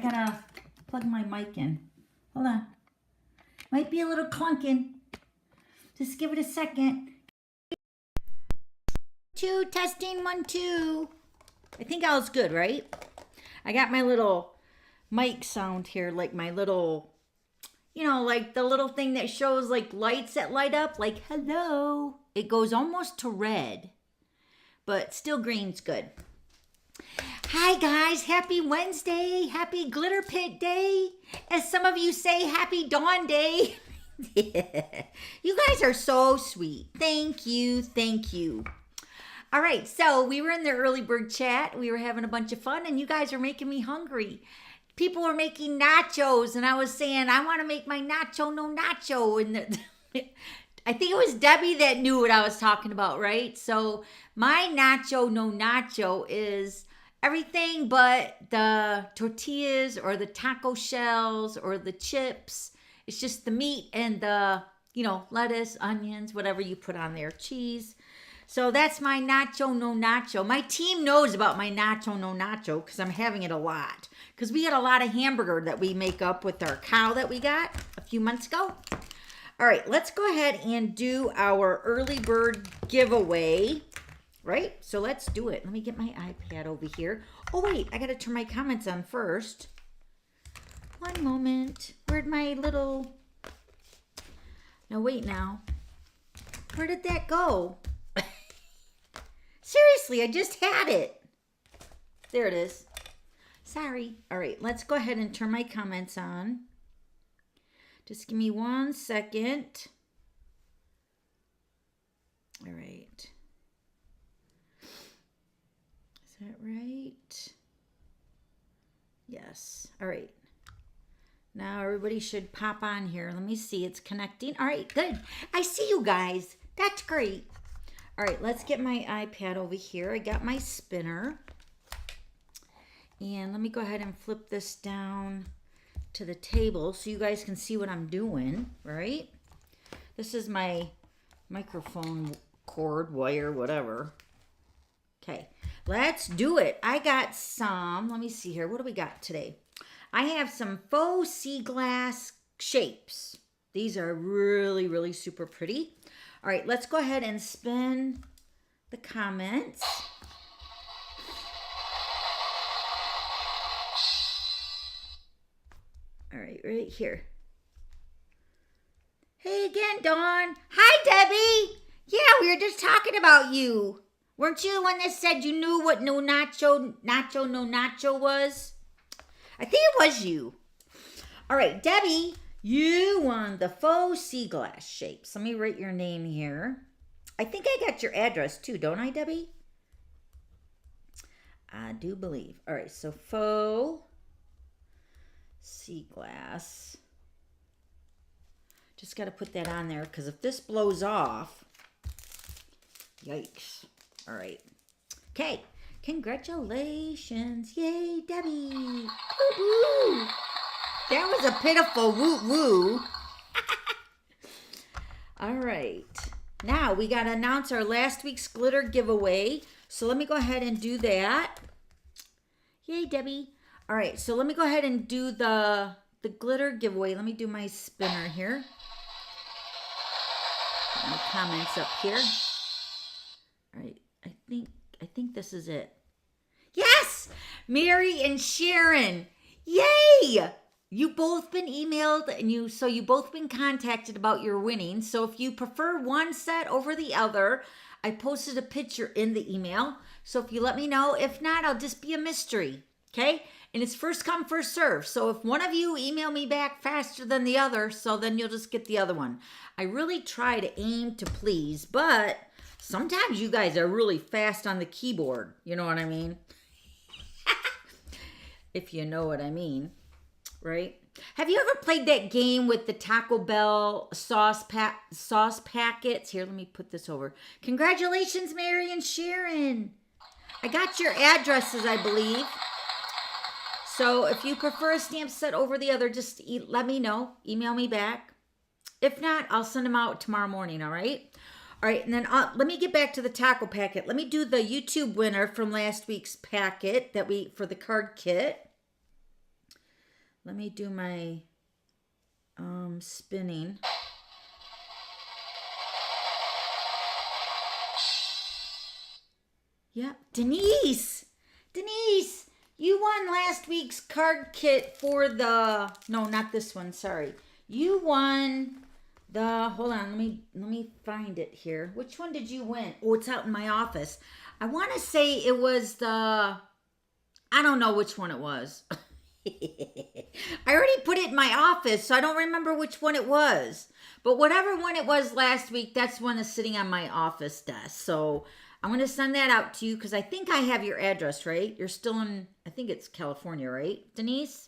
gotta plug my mic in. Hold on. Might be a little clunking. Just give it a second. 2, testing, 1, 2. I think I was good, right? I got my little mic sound here, like my little, you know, like the little thing that shows like lights that light up, like hello. It goes almost to red, but still green's good. Hi guys, happy Wednesday, happy glitter pit day. As some of you say, happy dawn day. You guys are so sweet. Thank you, thank you. All right, so we were in the early bird chat. We were having a bunch of fun, and you guys are making me hungry. People were making nachos, and I was saying, I want to make my nacho no nacho. And I think it was Debbie that knew what I was talking about, right? So my nacho no nacho is everything but the tortillas or the taco shells or the chips. It's just the meat and the, you know, lettuce, onions, whatever you put on there, cheese. So that's my nacho no nacho. My team knows about my nacho no nacho because I'm having it a lot. Because we had a lot of hamburger that we make up with our cow that we got a few months ago. All right, let's go ahead and do our early bird giveaway. Right? So let's do it. Let me get my iPad over here. Oh, wait, I got to turn my comments on first. One moment. Where'd my little... No, wait now. Where did that go? Seriously, I just had it. There it is. Sorry. All right, let's go ahead and turn my comments on. Just give me 1 second. All right. Is that right? Yes. All right. Now everybody should pop on here. Let me see. It's connecting. All right, good. I see you guys. That's great. All right, let's get my iPad over here. I got my spinner. And let me go ahead and flip this down to the table so you guys can see what I'm doing, right? This is my microphone cord, wire, whatever. Okay, let's do it. I got some, let me see here. What do we got today? I have some faux sea glass shapes. These are really, really super pretty. All right, let's go ahead and spin the comments. All right, right here. Hey again, Dawn. Hi, Debbie. Yeah, we were just talking about you. Weren't you the one that said you knew what no nacho no nacho was? I think it was you. All right, Debbie, you won the faux sea glass shapes. Let me write your name here. I think I got your address too, don't I, Debbie? I do believe. All right, so faux sea glass. Just got to put that on there because if this blows off, yikes. All right. Okay. Congratulations. Yay, Debbie. Woo-hoo. That was a pitiful woo-woo. All right. Now we got to announce our last week's glitter giveaway. So let me go ahead and do that. Yay, Debbie. All right. So let me go ahead and do the glitter giveaway. Let me do my spinner here. Put my comments up here. All right. I think this is it. Yes! Mary and Sharon. Yay! You both been emailed and you both been contacted about your winning. So if you prefer one set over the other, I posted a picture in the email. So if you let me know, if not, I'll just be a mystery. Okay? And it's first come, first serve. So if one of you email me back faster than the other, so then you'll just get the other one. I really try to aim to please, but sometimes you guys are really fast on the keyboard. You know what I mean? If you know what I mean, right? Have you ever played that game with the Taco Bell sauce packets? Here, let me put this over. Congratulations, Mary and Sharon. I got your addresses, I believe. So if you prefer a stamp set over the other, just let me know. Email me back. If not, I'll send them out tomorrow morning, all right? All right, and then let me get back to the taco packet. Let me do the YouTube winner from last week's packet for the card kit. Let me do my spinning. Yep, Denise, you won last week's card kit for the, no, not this one, sorry. You won the, hold on, let me find it here. Which one did you win? Oh, it's out in my office. I want to say it was the, I don't know which one it was. I already put it in my office, so I don't remember which one it was. But whatever one it was last week, that's one that's sitting on my office desk. So I'm going to send that out to you because I think I have your address, right? You're still in, I think it's California, right, Denise?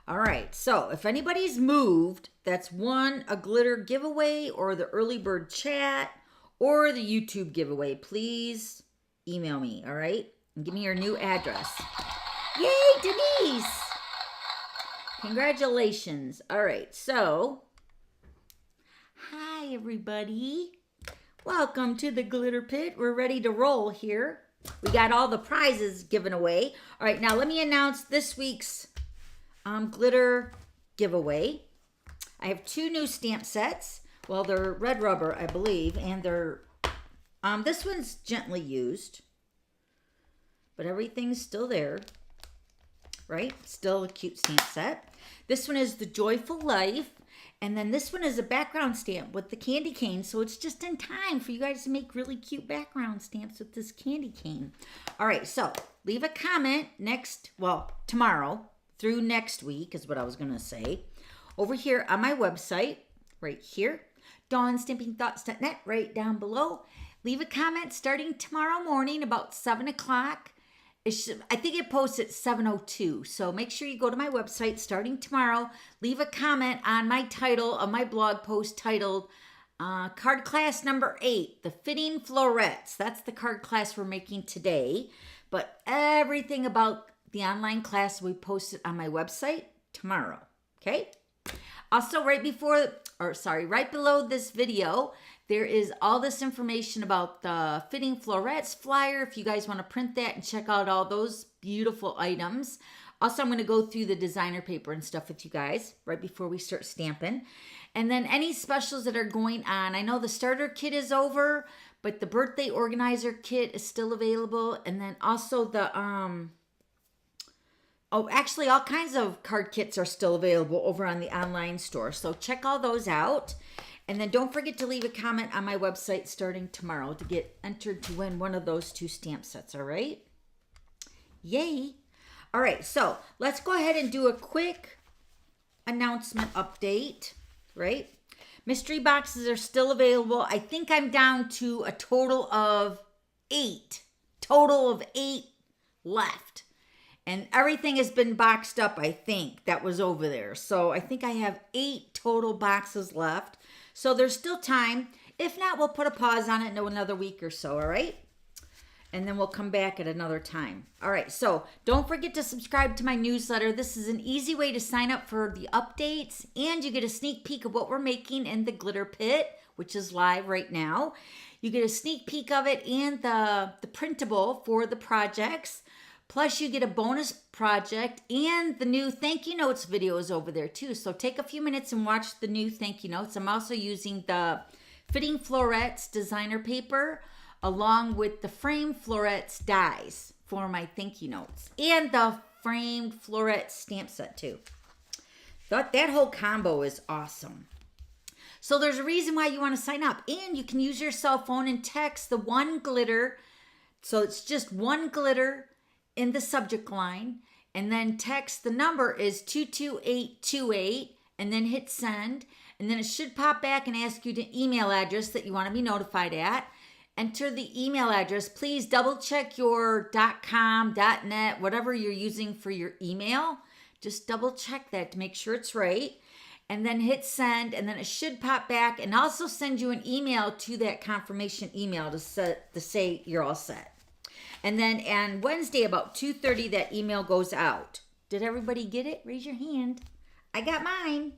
All right. So if anybody's moved, that's won a glitter giveaway or the early bird chat or the YouTube giveaway, please email me, all right? And give me your new address. Yay, Denise! Congratulations. All right, so, hi, everybody. Welcome to the Glitter Pit. We're ready to roll here. We got all the prizes given away. All right, now let me announce this week's glitter giveaway. I have 2 new stamp sets. Well, they're red rubber, I believe, and they're, this one's gently used, but everything's still there. Right? Still a cute stamp set. This one is the Joyful Life. And then this one is a background stamp with the candy cane. So it's just in time for you guys to make really cute background stamps with this candy cane. All right. So leave a comment tomorrow through next week is what I was going to say. Over here on my website, right here, dawnstampingthoughts.net, right down below. Leave a comment starting tomorrow morning about 7 o'clock. I think it posts at 7:02, so make sure you go to my website starting tomorrow. Leave a comment on my title of my blog post titled Card Class Number 8, the Fitting Florets. That's the card class we're making today. But everything about the online class we posted on my website tomorrow, okay? Also, right below this video, there is all this information about the Fitting Florets flyer if you guys want to print that and check out all those beautiful items. Also, I'm going to go through the designer paper and stuff with you guys right before we start stamping. And then any specials that are going on. I know the starter kit is over, but the birthday organizer kit is still available. And then also the, actually all kinds of card kits are still available over on the online store. So check all those out. And then don't forget to leave a comment on my website starting tomorrow to get entered to win one of those 2 stamp sets, all right? Yay. All right, so let's go ahead and do a quick announcement update, right? Mystery boxes are still available. I think I'm down to a total of 8. Total of 8 left. And everything has been boxed up, I think, that was over there. So I think I have 8 total boxes left. So there's still time. If not, we'll put a pause on it in another week or so, all right? And then we'll come back at another time. All right, so don't forget to subscribe to my newsletter. This is an easy way to sign up for the updates, and you get a sneak peek of what we're making in the Glitter Pit, which is live right now. You get a sneak peek of it and the printable for the projects. Plus, you get a bonus project and the new thank you notes videos over there, too. So take a few minutes and watch the new thank you notes. I'm also using the Fitting Florets designer paper along with the framed florets dies for my thank you notes. And the framed floret stamp set, too. That whole combo is awesome. So there's a reason why you want to sign up. And you can use your cell phone and text the 1 glitter. So it's just 1 glitter in the subject line, and then text the number is 22828 and then hit send, and then it should pop back and ask you the email address that you want to be notified at. Enter the email address. Please double check your .com, .net, whatever you're using for your email. Just double check that to make sure it's right, and then hit send, and then it should pop back and also send you an email to that confirmation email to say you're all set. And then on Wednesday about 2:30, that email goes out. Did everybody get it? Raise your hand. I got mine.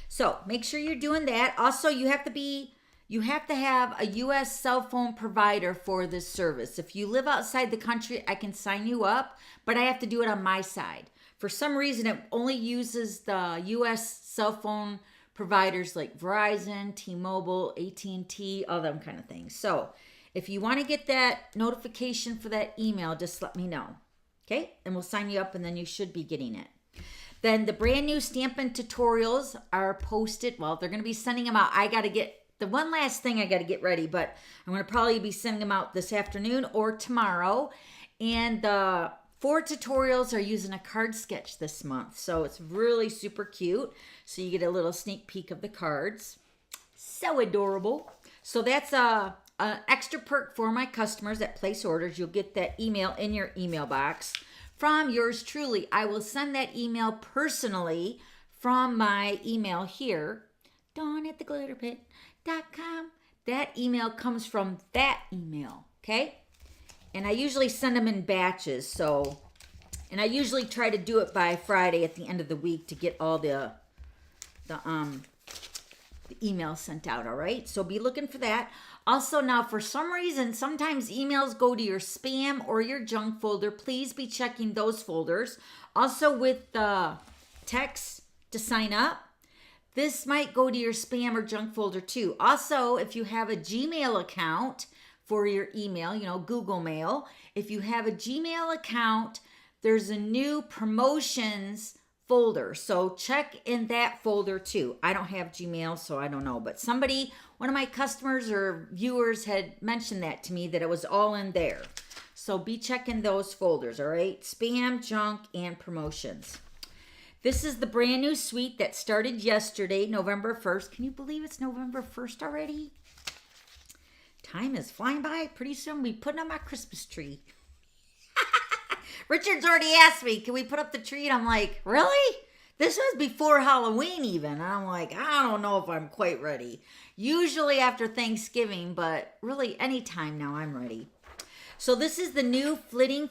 So make sure you're doing that. Also, you have to have a U.S. cell phone provider for this service. If you live outside the country, I can sign you up, but I have to do it on my side. For some reason, it only uses the US cell phone providers like Verizon, T-Mobile, AT&T, all them kind of things. So if you want to get that notification for that email, just let me know. Okay? And we'll sign you up and then you should be getting it. Then the brand new Stampin' tutorials are posted. Well, they're going to be sending them out. I got to get the one last thing I got to get ready, but I'm going to probably be sending them out this afternoon or tomorrow. And the 4 tutorials are using a card sketch this month. So it's really super cute. So you get a little sneak peek of the cards. So adorable. So that's an extra perk for my customers that place orders. You'll get that email in your email box from yours truly. I will send that email personally from my email here, dawn@theglitterpit.com. That email comes from that email, okay? And I usually send them in batches, and I usually try to do it by Friday at the end of the week to get all the emails sent out, all right? So be looking for that. Also, now, for some reason, sometimes emails go to your spam or your junk folder. Please be checking those folders. Also, with the text to sign up, this might go to your spam or junk folder too. Also, if you have a Gmail account for your email, you know, Google Mail, if you have a Gmail account, there's a new promotions folder. So check in that folder too. I don't have Gmail, so I don't know. But somebody, one of my customers or viewers had mentioned that to me, that it was all in there. So be checking those folders, all right? Spam, junk, and promotions. This is the brand new suite that started yesterday, November 1st. Can you believe it's November 1st already? Time is flying by. Pretty soon we'll be putting up my Christmas tree. Richard's already asked me, can we put up the tree? And I'm like, really? This was before Halloween even. And I'm like, I don't know if I'm quite ready. Usually after Thanksgiving, but really anytime now I'm ready. So this is the new Fitting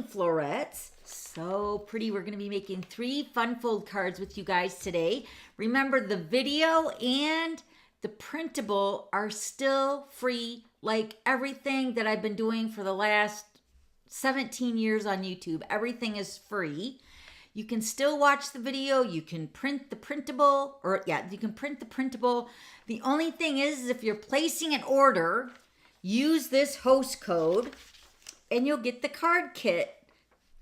Florets. So pretty. We're going to be making 3 fun fold cards with you guys today. Remember, the video and the printable are still free, like everything that I've been doing for the last 17 years on YouTube. Everything is free. You can still watch the video. You can print the printable, you can print the printable. The only thing is if you're placing an order, use this host code and you'll get the card kit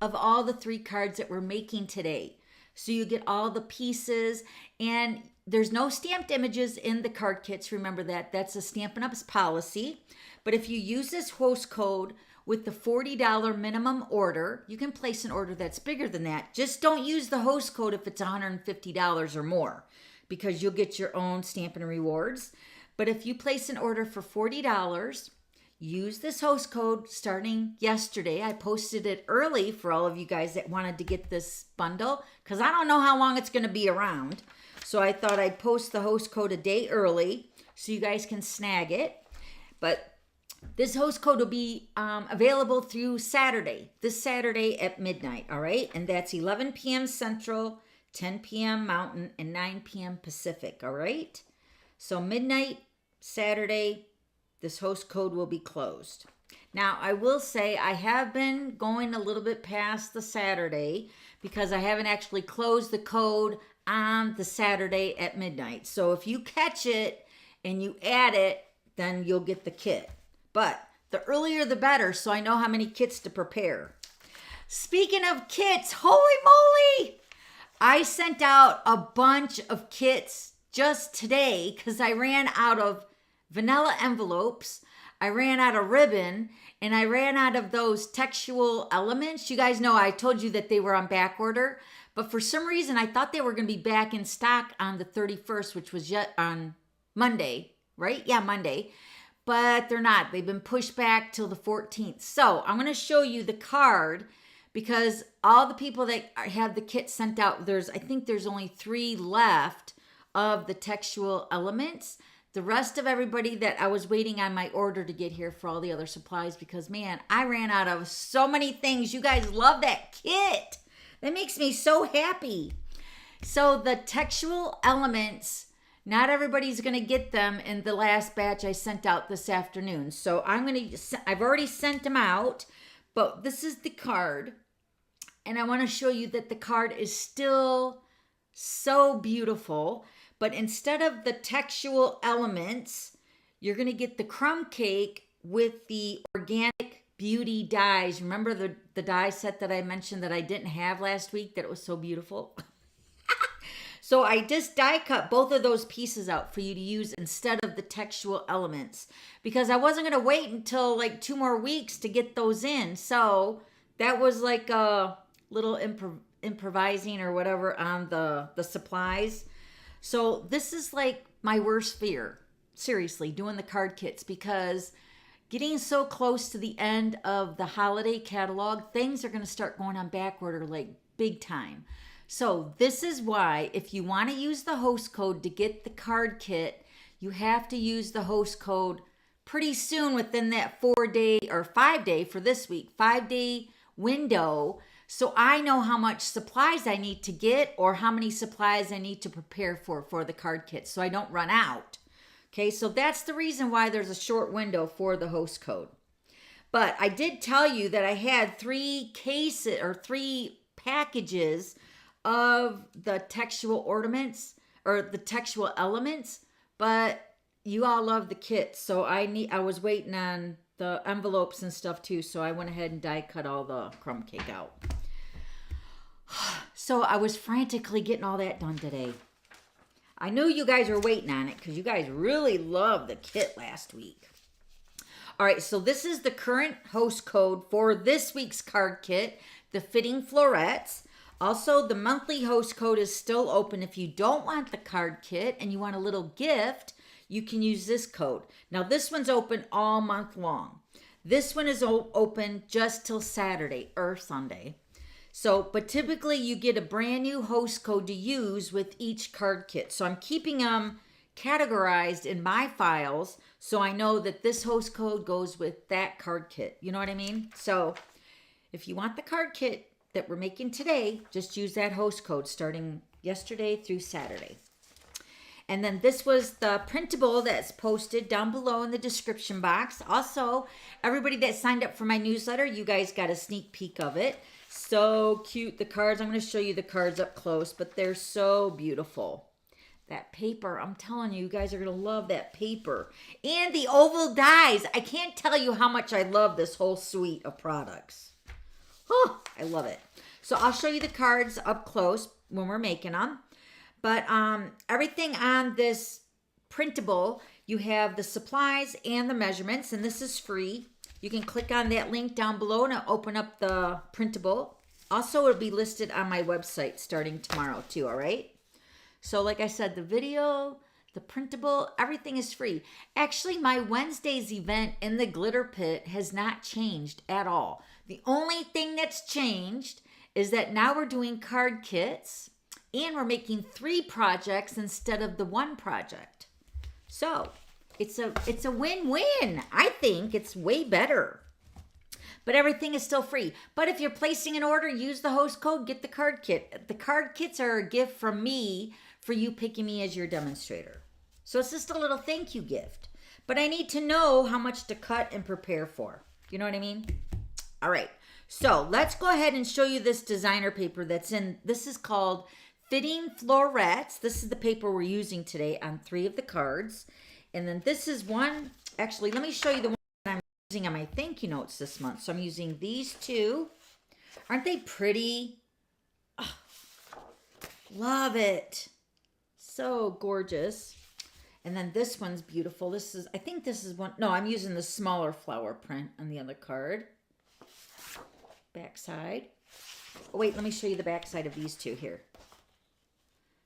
of all the 3 cards that we're making today. So you get all the pieces, and there's no stamped images in the card kits. Remember that. That's a Stampin' Up's policy. But if you use this host code with the $40 minimum order, you can place an order that's bigger than that. Just don't use the host code if it's $150 or more, because you'll get your own Stampin' Rewards. But if you place an order for $40, use this host code starting yesterday. I posted it early for all of you guys that wanted to get this bundle, because I don't know how long it's going to be around. So I thought I'd post the host code a day early so you guys can snag it. But this host code will be available through Saturday, this Saturday at midnight, all right? And that's 11 p.m. Central, 10 p.m. Mountain, and 9 p.m. Pacific, all right? So midnight, Saturday, this host code will be closed. Now, I will say I have been going a little bit past the Saturday because I haven't actually closed the code on the Saturday at midnight. So if you catch it and you add it, then you'll get the kit. But the earlier the better, so I know how many kits to prepare. Speaking of kits, holy moly! I sent out a bunch of kits just today because I ran out of vanilla envelopes, I ran out of ribbon, and I ran out of those textual elements. You guys know I told you that they were on back order, but for some reason I thought they were going to be back in stock on the 31st, which was yet on Monday, right? Yeah, Monday. But they're not. They've been pushed back till the 14th. So I'm going to show you the card because all the people that have the kit sent out, I think there's only 3 left of the textual elements. The rest of everybody that I was waiting on my order to get here for all the other supplies, because man, I ran out of so many things. You guys love that kit. That makes me so happy. So the textual elements, not everybody's going to get them in the last batch I sent out this afternoon. So I've already sent them out, but this is the card. And I want to show you that the card is still so beautiful. But instead of the textual elements, you're going to get the crumb cake with the organic beauty dies. Remember the die set that I mentioned that I didn't have last week, that it was so beautiful? So I just die cut both of those pieces out for you to use instead of the textual elements, because I wasn't going to wait until like 2 more weeks to get those in. So that was like a little improvising or whatever on the supplies. So this is like my worst fear, seriously, doing the card kits, because getting so close to the end of the holiday catalog, things are going to start going on back order like big time. So this is why, if you want to use the host code to get the card kit, you have to use the host code pretty soon within that 4-day or 5-day for this week, 5-day window. So I know how much supplies I need to get or how many supplies I need to prepare for the card kit so I don't run out. Okay, so that's the reason why there's a short window for the host code. But I did tell you that I had 3 cases or 3 packages of the textual ornaments or the textual elements, but you all love the kit, so I was waiting on the envelopes and stuff too, so I went ahead and die cut all the crumb cake out. So I was frantically getting all that done today. I knew you guys were waiting on it because you guys really loved the kit last week. All right, so this is the current host code for this week's card kit, the Fitting Florets. Also, the monthly host code is still open. If you don't want the card kit and you want a little gift, you can use this code. Now, this one's open all month long. This one is open just till Saturday or Sunday. So, but typically you get a brand new host code to use with each card kit. So I'm keeping them categorized in my files so I know that this host code goes with that card kit. You know what I mean? So if you want the card kit that we're making today, just use that host code starting yesterday through Saturday. And then this was the printable that's posted down below in the description box. Also, everybody that signed up for my newsletter, you guys got a sneak peek of it. So cute, the cards. I'm going to show you the cards up close, but they're so beautiful. That paper, I'm telling you, you guys are going to love that paper. And the oval dies. I can't tell you how much I love this whole suite of products. Oh, I love it. So I'll show you the cards up close when we're making them. But everything on this printable, you have the supplies and the measurements, and this is free. You can click on that link down below and it'll open up the printable. Also, it'll be listed on my website starting tomorrow too, all right? So like I said, the video, the printable, everything is free. Actually, my Wednesday's event in the glitter pit has not changed at all. The only thing that's changed is that now we're doing card kits and we're making 3 projects instead of the 1 project. So it's a win-win. I think it's way better. But everything is still free. But if you're placing an order, use the host code, get the card kit. The card kits are a gift from me for you picking me as your demonstrator. So it's just a little thank you gift. But I need to know how much to cut and prepare for. You know what I mean? All right. So let's go ahead and show you this designer paper that's in. This is called Fitting Florets. This is the paper we're using today on 3 of the cards. And then this is one. Actually, let me show you the one that I'm using on my thank you notes this month. So I'm using these 2. Aren't they pretty? Oh, love it. So gorgeous. And then this one's beautiful. This is, I think this is one. No, I'm using the smaller flower print on the other card. Backside. Oh, wait, let me show you the backside of these 2 here.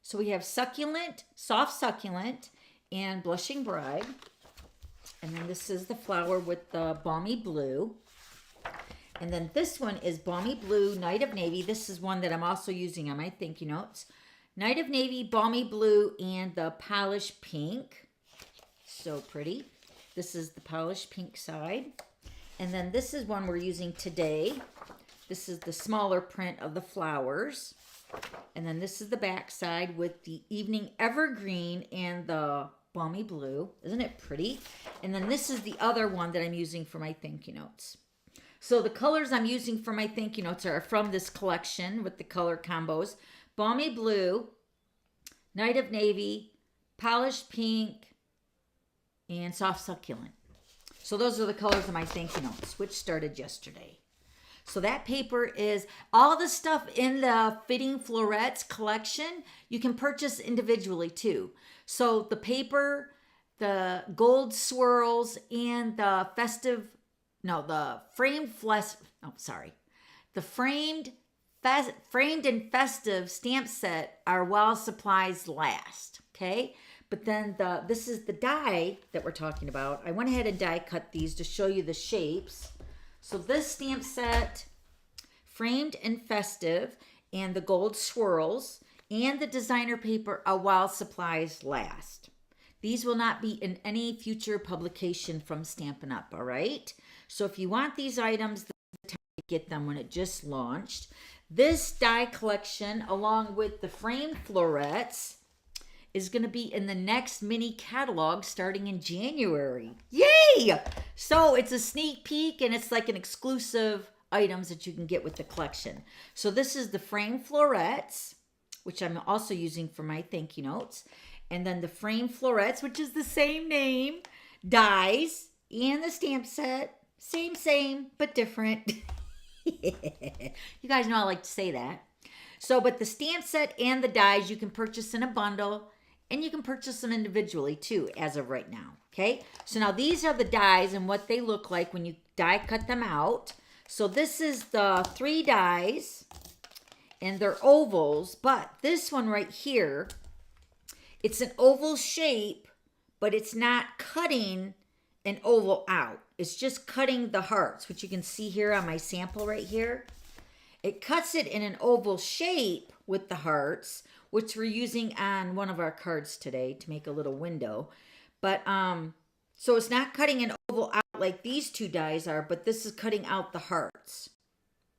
So we have Succulent, Soft Succulent, and Blushing Bride. And then this is the flower with the Balmy Blue. And then this one is Balmy Blue, Night of Navy. This is one that I'm also using on my thank you notes. Night of Navy, Balmy Blue, and the Polished Pink. So pretty. This is the Polished Pink side. And then this is one we're using today. This is the smaller print of the flowers. And then this is the back side with the Evening Evergreen and the Balmy Blue. Isn't it pretty? And then this is the other one that I'm using for my thank you notes. So the colors I'm using for my thank you notes are from this collection with the color combos. Balmy Blue, Night of Navy, Polished Pink, and Soft Succulent. So those are the colors of my thank you notes, which started yesterday. So that paper is all the stuff in the Fitting Florets collection. You can purchase individually too. So the paper, the gold swirls, and the framed and festive stamp set are while supplies last. Okay. But then this is the die that we're talking about. I went ahead and die cut these to show you the shapes. So this stamp set, framed and festive, and the gold swirls, and the designer paper are while supplies last. These will not be in any future publication from Stampin' Up, all right? So if you want these items, this is the time to get them when it just launched. This die collection, along with the framed florets, is going to be in the next mini catalog starting in January. Yay! So it's a sneak peek, and it's like an exclusive items that you can get with the collection. So this is the framed florets, which I'm also using for my thank you notes. And then the framed florets, which is the same name, dies, and the stamp set. Same, but different. You guys know I like to say that. So, but the stamp set and the dies you can purchase in a bundle, and you can purchase them individually too, as of right now. Okay, so now these are the dies and what they look like when you die cut them out. So this is the 3 dies, and they're ovals, but this one right here, it's an oval shape, but it's not cutting an oval out. It's just cutting the hearts, which you can see here on my sample right here. It cuts it in an oval shape with the hearts, which we're using on one of our cards today to make a little window. But so it's not cutting an oval out like these 2 dies are, but this is cutting out the hearts.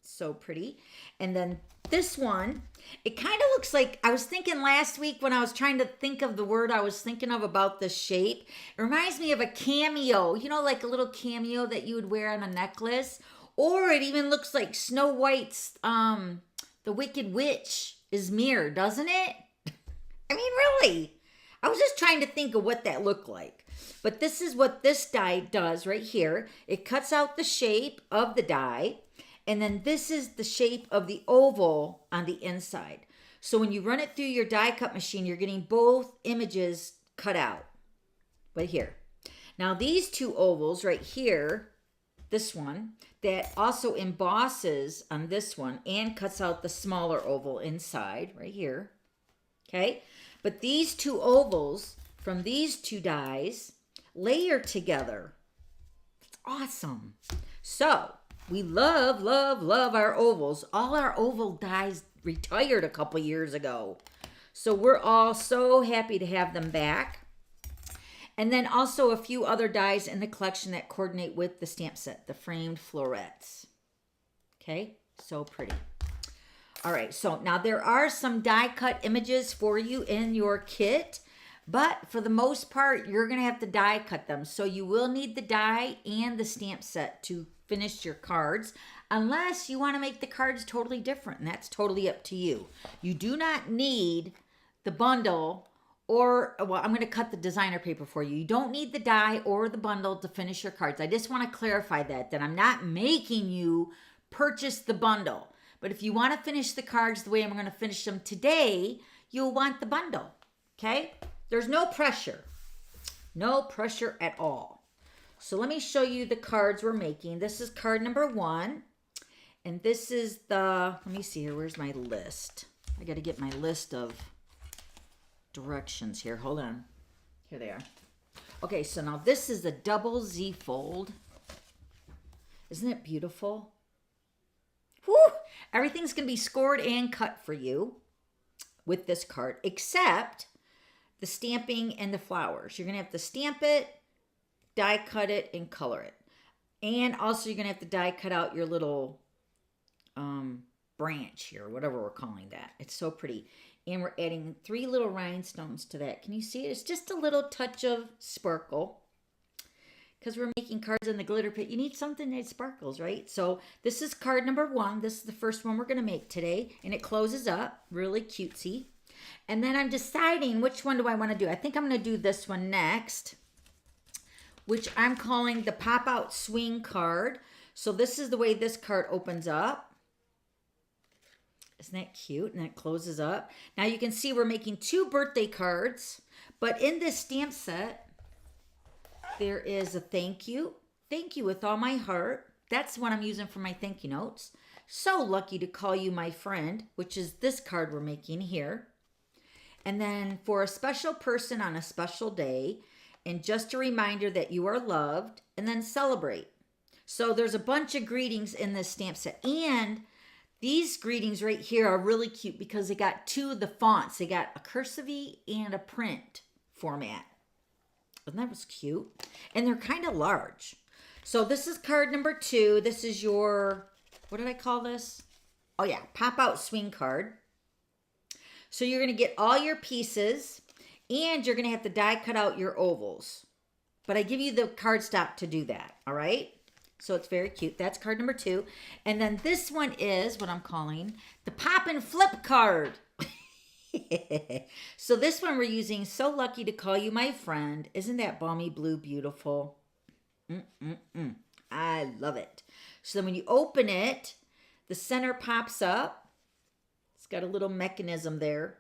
So pretty. And then this one, it kind of looks like, I was thinking last week when I was trying to think of the word I was thinking of about the shape, it reminds me of a cameo, you know, like a little cameo that you would wear on a necklace. Or it even looks like Snow White's, the Wicked Witch is mirror, doesn't it? I mean, really. I was just trying to think of what that looked like. But this is what this die does right here. It cuts out the shape of the die. And then this is the shape of the oval on the inside. So when you run it through your die cut machine, you're getting both images cut out. Right here. Now these 2 ovals right here, this one, that also embosses on this one and cuts out the smaller oval inside right here. Okay. But these 2 ovals from these 2 dies layer together. It's awesome. So we love, love, love our ovals. All our oval dies retired a couple years ago. So we're all so happy to have them back. And then also a few other dies in the collection that coordinate with the stamp set, the framed florets. Okay, so pretty. All right, so now there are some die cut images for you in your kit, but for the most part, you're going to have to die cut them. So you will need the die and the stamp set to finish your cards, unless you want to make the cards totally different, and that's totally up to you. You do not need the bundle or, well, I'm going to cut the designer paper for you. You don't need the die or the bundle to finish your cards. I just want to clarify that I'm not making you purchase the bundle. But if you want to finish the cards the way I'm going to finish them today, you'll want the bundle, okay? There's no pressure. No pressure at all. So let me show you the cards we're making. This is card number 1. And this is the, let me see here, where's my list? I got to get my list of directions here. Hold on. Here they are. Okay, so now this is a double Z fold. Isn't it beautiful? Whew! Everything's going to be scored and cut for you with this card, except the stamping and the flowers. You're going to have to stamp it, die cut it, and color it. And also you're going to have to die cut out your little branch here, whatever we're calling that. It's so pretty. And we're adding 3 little rhinestones to that. Can you see it? It's just a little touch of sparkle. because we're making cards in the glitter pit, you need something that sparkles, right? So this is card number 1. This is the first one we're going to make today, and it closes up, really cutesy. And then I'm deciding which one do I want to do. I think I'm going to do this one next, which I'm calling the Pop Out Swing card. So this is the way this card opens up. Isn't that cute? And it closes up. Now you can see we're making 2 birthday cards, but in this stamp set, there is a thank you. Thank you with all my heart. That's what I'm using for my thank you notes. So lucky to call you my friend, which is this card we're making here. And then for a special person on a special day, and just a reminder that you are loved, and then celebrate. So there's a bunch of greetings in this stamp set. And these greetings right here are really cute because they got 2 of the fonts. They got a cursive and a print format. And that was cute. And they're kind of large. So this is card number 2. This is your, what did I call this? Oh yeah, Pop Out Swing card. So you're going to get all your pieces, and you're going to have to die cut out your ovals. But I give you the cardstock to do that, all right? So it's very cute. That's card number 2. And then this one is what I'm calling the Pop and Flip card. So this one we're using So Lucky to Call You My Friend. Isn't that balmy blue beautiful? I love it. So then when you open it, the center pops up. It's got a little mechanism there.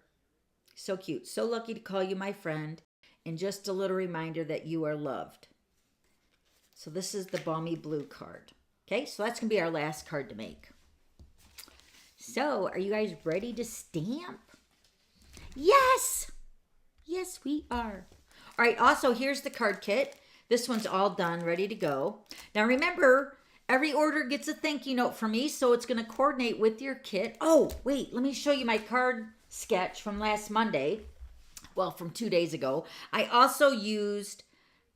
So cute. So lucky to call you my friend. And just a little reminder that you are loved. So this is the balmy blue card. Okay, so that's going to be our last card to make. So are you guys ready to stamp? Yes! Yes, we are. All right, also here's the card kit. This one's all done, ready to go. Now remember, every order gets a thank you note from me, so it's going to coordinate with your kit. Oh, wait, let me show you my card sketch from last Monday. Well, from 2 days ago. I also used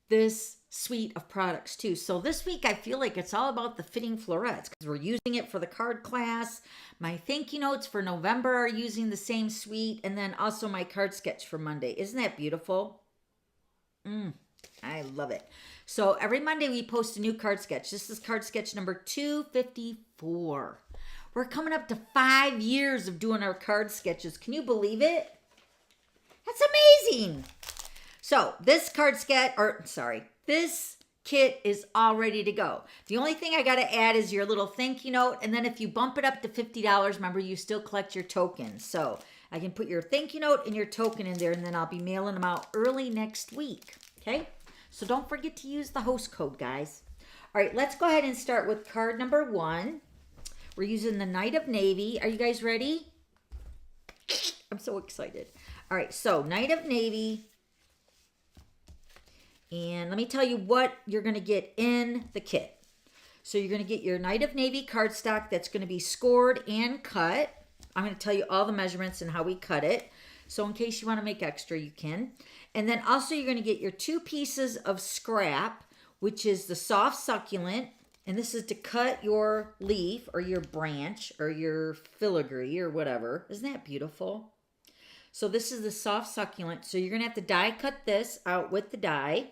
this suite of products too. So this week I feel like it's all about the Fitting Florets because we're using it for the card class. My thank you notes for November are using the same suite, and then also my card sketch for Monday. Isn't that beautiful? I love it. So every Monday we post a new card sketch. This is card sketch number 254. We're coming up to 5 years of doing our card sketches. Can you believe it? That's amazing. So this card sketch, this kit is all ready to go. The only thing I got to add is your little thank you note. And then if you bump it up to $50, remember you still collect your tokens. So I can put your thank you note and your token in there, and then I'll be mailing them out early next week. Okay? So don't forget to use the host code, guys. All right, let's go ahead and start with card number 1. We're using the Night of Navy. Are you guys ready? I'm so excited. All right, so Night of Navy. And let me tell you what you're going to get in the kit. So you're going to get your Night of Navy cardstock that's going to be scored and cut. I'm going to tell you all the measurements and how we cut it. So in case you want to make extra, you can. And then also you're going to get your 2 pieces of scrap, which is the soft succulent. And this is to cut your leaf or your branch or your filigree or whatever. Isn't that beautiful? So this is the soft succulent. So you're going to have to die cut this out with the die.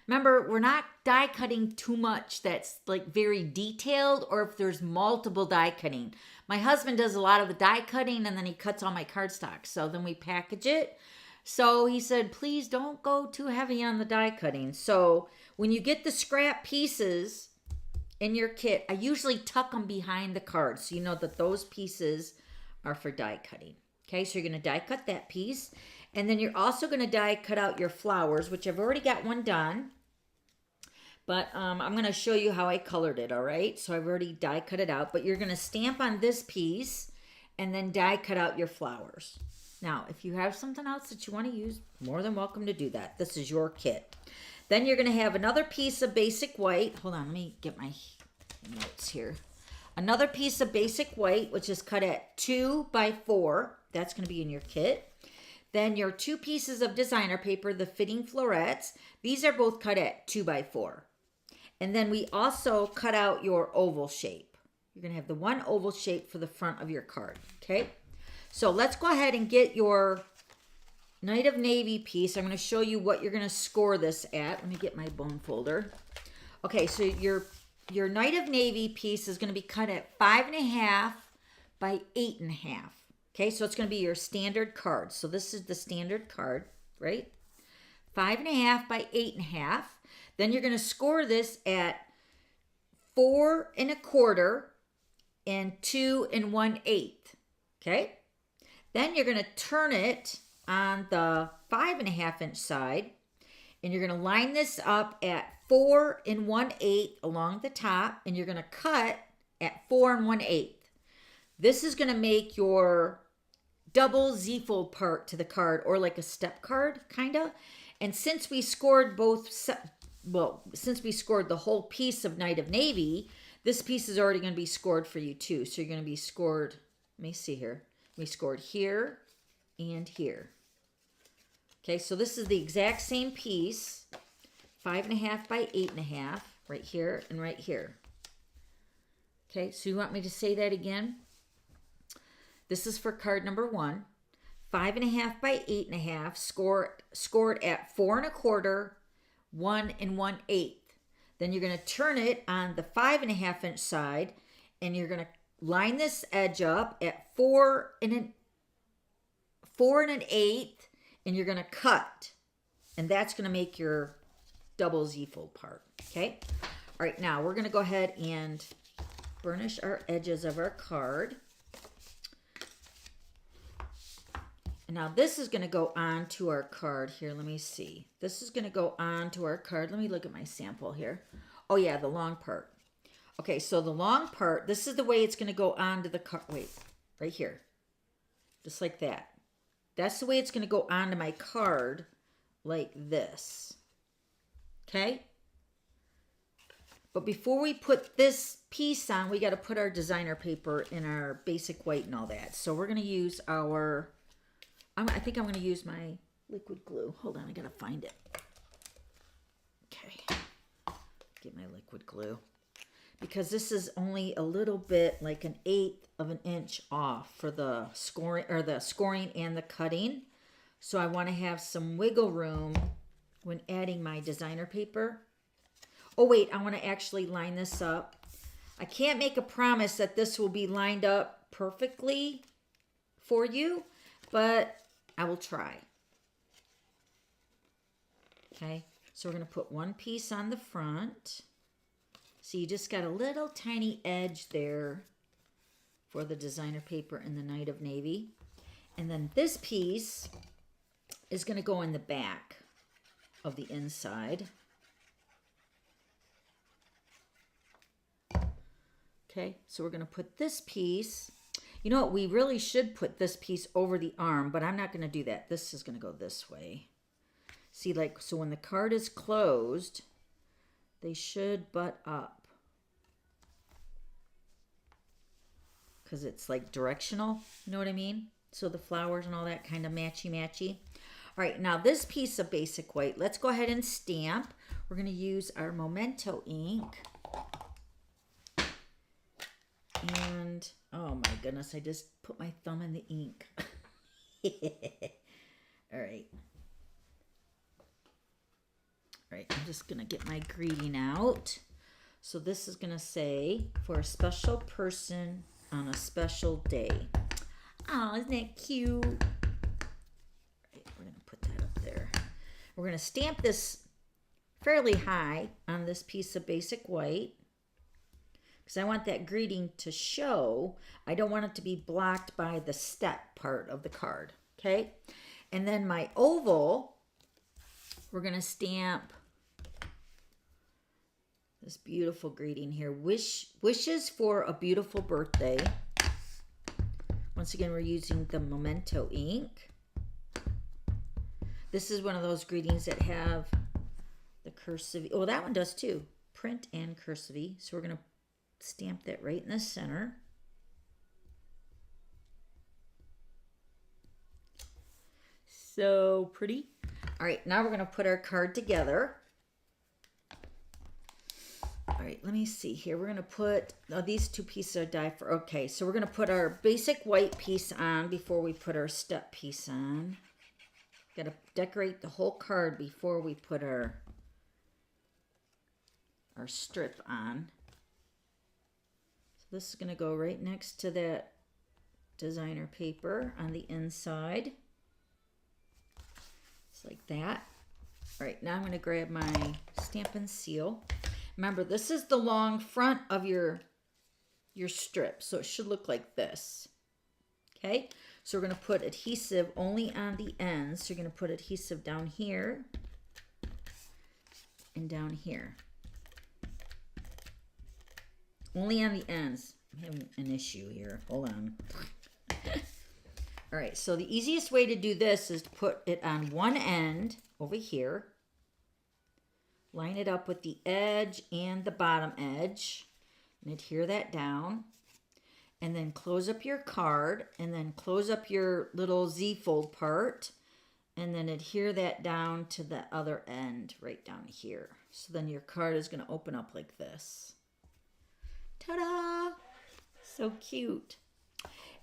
Remember, we're not die cutting too much that's like very detailed, or if there's multiple die cutting. My husband does a lot of the die cutting, and then he cuts all my cardstock. So then we package it. So he said, please don't go too heavy on the die cutting. So when you get the scrap pieces in your kit, I usually tuck them behind the card, so you know that those pieces are for die cutting. Okay, so you're going to die cut that piece. And then you're also going to die cut out your flowers, which I've already got one done. But I'm going to show you how I colored it, all right? So I've already die cut it out. But you're going to stamp on this piece and then die cut out your flowers. Now, if you have something else that you want to use, more than welcome to do that. This is your kit. Then you're going to have another piece of basic white. Hold on, let me get my notes here. Another piece of basic white, which is cut at 2 by 4. That's going to be in your kit. Then your 2 pieces of designer paper, the Fitting Florets. These are both cut at 2 by 4. And then we also cut out your oval shape. You're going to have the one oval shape for the front of your card. Okay? So let's go ahead and get your Night of Navy piece. I'm going to show you what you're going to score this at. Let me get my bone folder. Okay, so your Night of Navy piece is going to be cut at 5.5 by 8.5. Okay, so it's going to be your standard card. So this is the standard card, right? 5.5 by 8.5. Then you're going to score this at 4.25 and 2 1/8. Okay? Then you're going to turn it on the 5.5 inch side, and you're going to line this up at 4 1/8 along the top, and you're going to cut at 4 1/8. This is going to make your double Z-fold part to the card, or like a step card, kind of. And since we scored since we scored the whole piece of Night of Navy, this piece is already going to be scored for you too. So you're going to be scored, let me see here. We scored here and here. Okay, so this is the exact same piece, 5.5 by 8.5, right here and right here. Okay, so you want me to say that again? This is for card number 1. 5.5 by 8.5, scored at 4 1/4, 1 1/8. Then you're going to turn it on the 5.5 inch side, and you're going to line this edge up at 4 1/8, and you're going to cut. And that's going to make your double Z-fold part. Okay? All right, now we're going to go ahead and burnish our edges of our card. And now this is going to go on to our card here. Let me see. This is going to go on to our card. Let me look at my sample here. Oh, yeah, the long part. Okay, so the long part, this is the way it's going to go onto the card. Wait, right here. Just like that. That's the way it's going to go onto my card, like this. Okay? But before we put this piece on, we got to put our designer paper in our basic white and all that. So we're going to use our... I think I'm going to use my liquid glue. Hold on, I got to find it. Okay. Get my liquid glue. Because this is only a little bit, like 1/8 of an inch off for the scoring, or the scoring and the cutting. So I want to have some wiggle room when adding my designer paper. Oh wait, I want to actually line this up. I can't make a promise that this will be lined up perfectly for you, but I will try. Okay, so we're going to put one piece on the front. So you just got a little tiny edge there for the designer paper in the Night of Navy. And then this piece is going to go in the back of the inside. Okay, so we're going to put this piece... You know what? We really should put this piece over the arm, but I'm not going to do that. This is going to go this way. See, like, so when the card is closed, they should butt up. Because it's like directional, you know what I mean? So the flowers and all that kind of matchy-matchy. All right, now this piece of basic white, let's go ahead and stamp. We're going to use our Memento ink. And, oh my goodness, I just put my thumb in the ink. All right. All right, I'm just going to get my greeting out. So this is going to say, for a special person on a special day. Oh, isn't that cute? All right, we're going to put that up there. We're going to stamp this fairly high on this piece of basic white, because I want that greeting to show. I don't want it to be blocked by the step part of the card, okay? And then my oval, we're going to stamp this beautiful greeting here. Wishes for a beautiful birthday. Once again, we're using the Memento ink. This is one of those greetings that have the cursive. Oh, that one does too. Print and cursive. So we're going to stamp that right in the center. So pretty. All right, now we're going to put our card together. All right, let me see here. We're going to put, these two pieces are die for, okay, so we're going to put our basic white piece on before we put our step piece on. Got to decorate the whole card before we put our our strip on. So this is going to go right next to that designer paper on the inside. Just like that. All right, now I'm going to grab my Stampin' Seal. Remember, this is the long front of your strip, so it should look like this. Okay, so we're going to put adhesive only on the ends. So you're going to put adhesive down here and down here. Only on the ends. I'm having an issue here. Hold on. All right, so the easiest way to do this is to put it on one end over here. Line it up with the edge and the bottom edge. And adhere that down. And then close up your card. And then close up your little Z-fold part. And then adhere that down to the other end right down here. So then your card is going to open up like this. Ta-da! So cute.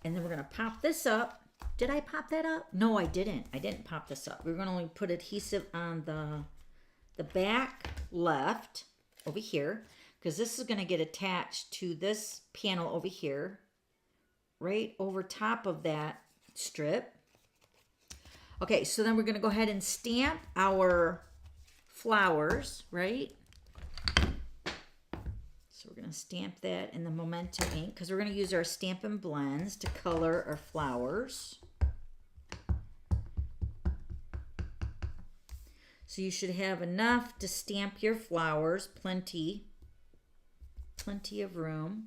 And then we're going to pop this up. Did I pop that up? No, I didn't. I didn't pop this up. We're going to only put adhesive on the back left over here, because this is going to get attached to this panel over here, right over top of that strip. Okay, so then we're going to go ahead and stamp our flowers, right? So we're going to stamp that in the Memento ink, because we're going to use our Stampin' Blends to color our flowers. So you should have enough to stamp your flowers, plenty of room.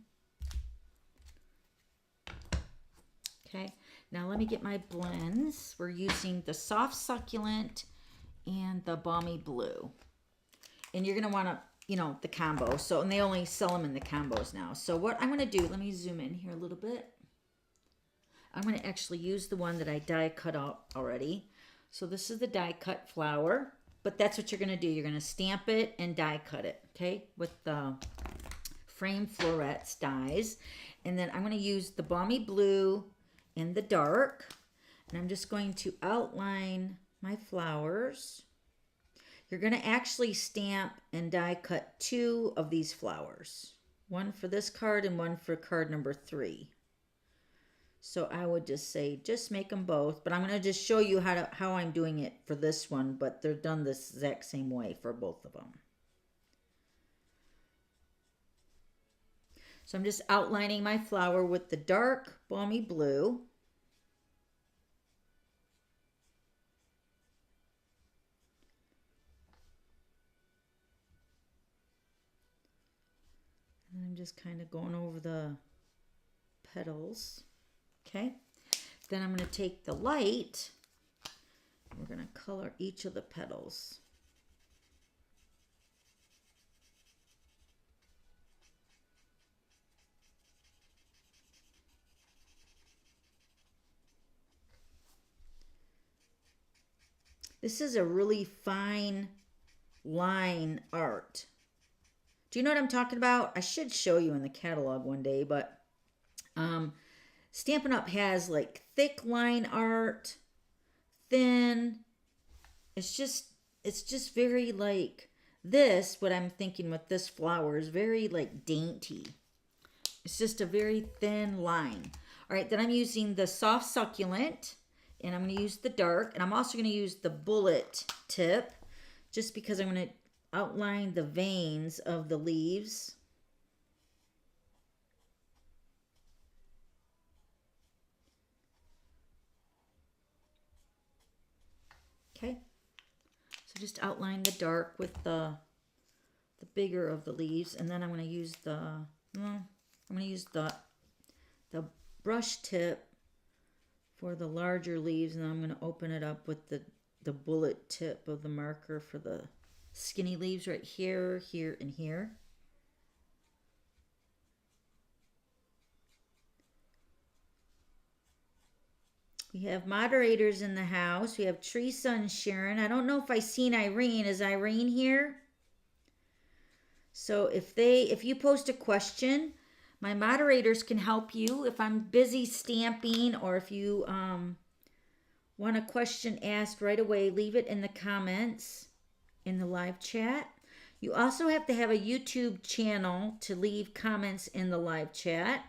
Okay, now let me get my blends. We're using the Soft Succulent and the Balmy Blue. And you're going to want to, you know, the combo. So, and they only sell them in the combos now. So what I'm going to do, let me zoom in here a little bit. I'm going to actually use the one that I die cut out already. So this is the die cut flower. But that's what you're going to do. You're going to stamp it and die cut it, okay, with the Frame Florets dies. And then I'm going to use the Balmy Blue in the dark. And I'm just going to outline my flowers. You're going to actually stamp and die cut 2 of these flowers. One for this card and one for card number 3. So I would just say, just make them both. But I'm going to just show you how I'm doing it for this one. But they're done this exact same way for both of them. So I'm just outlining my flower with the dark Balmy Blue. And I'm just kind of going over the petals. Okay, then I'm going to take the light, we're going to color each of the petals. This is a really fine line art. Do you know what I'm talking about? I should show you in the catalog one day, but Stampin' Up has like thick line art, thin. It's just very like this, what I'm thinking with this flower is very like dainty. It's just a very thin line. All right, then I'm using the Soft Succulent, and I'm going to use the dark, and I'm also going to use the bullet tip, just because I'm going to outline the veins of the leaves. Okay, so just outline the dark with the bigger of the leaves, and then I'm going to use the brush tip for the larger leaves, and then I'm going to open it up with the bullet tip of the marker for the skinny leaves right here, here, and here. We have moderators in the house. We have Teresa and Sharon. I don't know if I seen Irene. Is Irene here? So if you post a question, my moderators can help you. If I'm busy stamping, or if you want a question asked right away, leave it in the comments in the live chat. You also have to have a YouTube channel to leave comments in the live chat.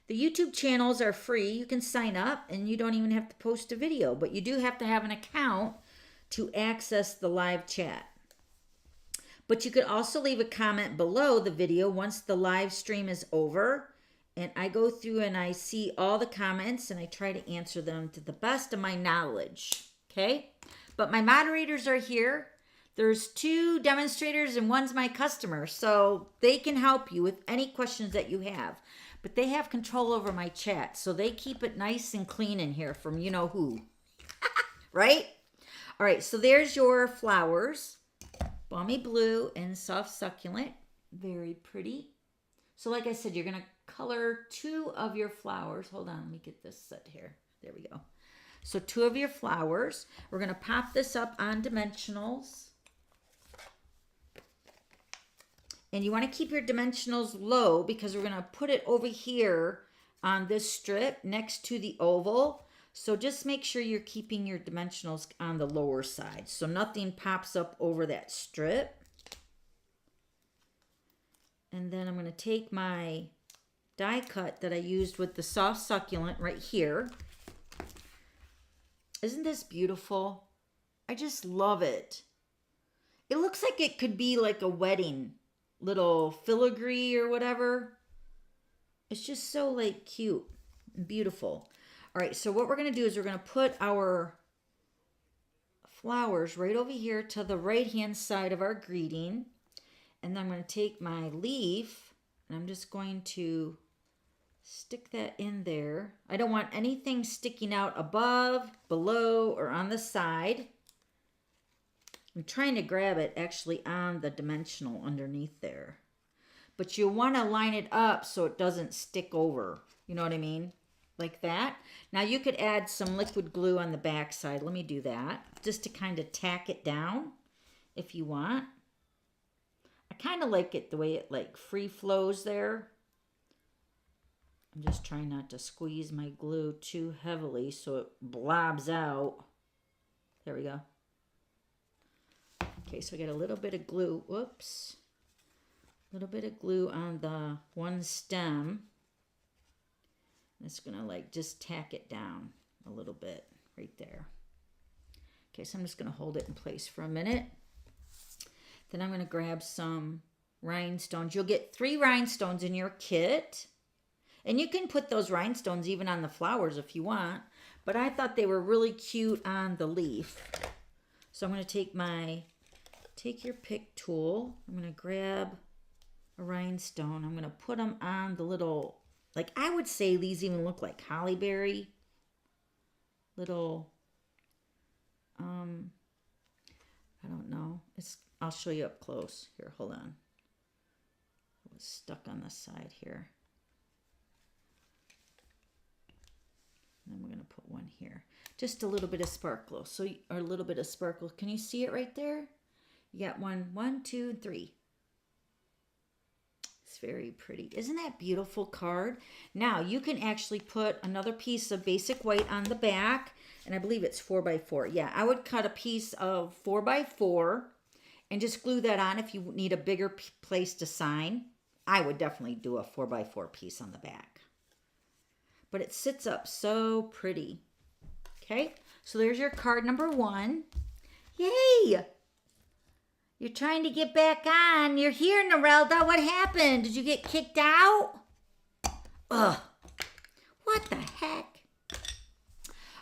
The YouTube channels are free. You can sign up and you don't even have to post a video, but you do have to have an account to access the live chat. But you could also leave a comment below the video once the live stream is over. And I go through and I see all the comments and I try to answer them to the best of my knowledge. Okay? But my moderators are here. There's 2 demonstrators and one's my customer. So they can help you with any questions that you have. But they have control over my chat. So they keep it nice and clean in here from you know who. Right? All right. So there's your flowers. Balmy blue and soft succulent. Very pretty. So like I said, you're going to color 2 of your flowers. Hold on, let me get this set here. There we go. So 2 of your flowers. We're going to pop this up on dimensionals. And you want to keep your dimensionals low because we're going to put it over here on this strip next to the oval. So just make sure you're keeping your dimensionals on the lower side so nothing pops up over that strip. And then I'm going to take my die cut that I used with the soft succulent right here. Isn't this beautiful? I just love it. It looks like it could be like a wedding, little filigree or whatever. It's just so like cute and beautiful. All right, so what we're going to do is we're going to put our flowers right over here to the right-hand side of our greeting. And then I'm going to take my leaf and I'm just going to stick that in there. I don't want anything sticking out above, below, or on the side. I'm trying to grab it actually on the dimensional underneath there. But you want to line it up so it doesn't stick over. You know what I mean? Like that. Now you could add some liquid glue on the back side. Let me do that. Just to kind of tack it down if you want. I kind of like it the way it like free flows there. I'm just trying not to squeeze my glue too heavily so it blobs out. There we go. Okay, so I got a little bit of glue. Whoops. A little bit of glue on the one stem. It's going to like just tack it down a little bit right there. Okay, so I'm just going to hold it in place for a minute. Then I'm going to grab some rhinestones. You'll get 3 rhinestones in your kit. And you can put those rhinestones even on the flowers if you want. But I thought they were really cute on the leaf. So I'm going to take your pick tool. I'm going to grab a rhinestone. I'm going to put them on the little, like I would say these even look like holly berry. Little, I don't know. I'll show you up close. Here, hold on. It was stuck on the side here. And then we're going to put one here. Just a little bit of sparkle. Or a little bit of sparkle. Can you see it right there? You got 1, 2, and 3. It's very pretty. Isn't that beautiful card? Now, you can actually put another piece of basic white on the back. And I believe it's 4x4. Yeah, I would cut a piece of 4x4 and just glue that on if you need a bigger place to sign. I would definitely do a 4x4 piece on the back. But it sits up so pretty. Okay, so there's your card number 1. Yay! You're trying to get back on. You're here, Narelda. What happened? Did you get kicked out? Ugh. What the heck?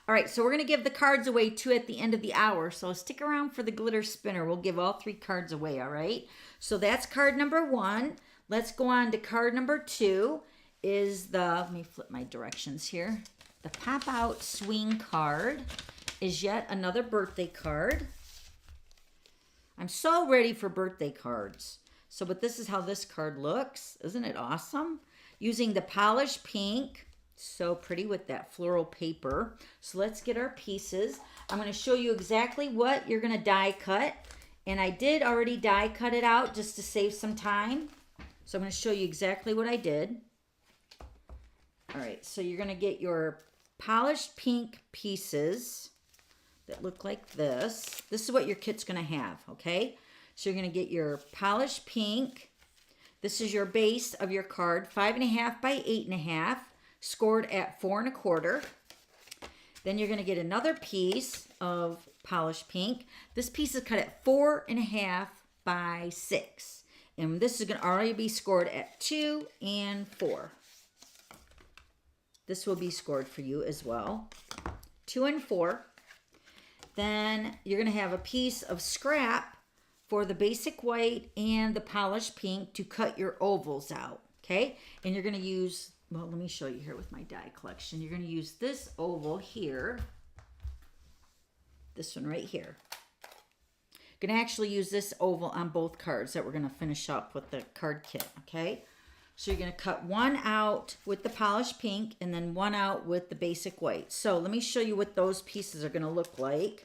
All right, so we're going to give the cards away too at the end of the hour. So stick around for the glitter spinner. We'll give all 3 cards away, all right? So that's card number 1. Let's go on to card number 2. Let me flip my directions here. The Pop Out Swing card is yet another birthday card. I'm so ready for birthday cards. But this is how this card looks. Isn't it awesome? Using the polished pink. So pretty with that floral paper. So let's get our pieces. I'm going to show you exactly what you're going to die cut. And I did already die cut it out just to save some time. So I'm going to show you exactly what I did. All right, so you're going to get your polished pink pieces that look like this. This is what your kit's going to have, okay? So you're going to get your polished pink. This is your base of your card, 5.5 by 8.5, scored at 4 1/4. Then you're going to get another piece of polished pink. This piece is cut at 4.5 by 6. And this is going to already be scored at 2 and 4. This will be scored for you as well. 2 and 4. Then you're going to have a piece of scrap for the basic white and the polished pink to cut your ovals out. Okay? And you're going to use, well, let me show you here with my die collection. You're going to use this oval here. This one right here. Going to actually use this oval on both cards that we're going to finish up with the card kit. Okay? So you're going to cut one out with the polished pink and then one out with the basic white. So let me show you what those pieces are going to look like,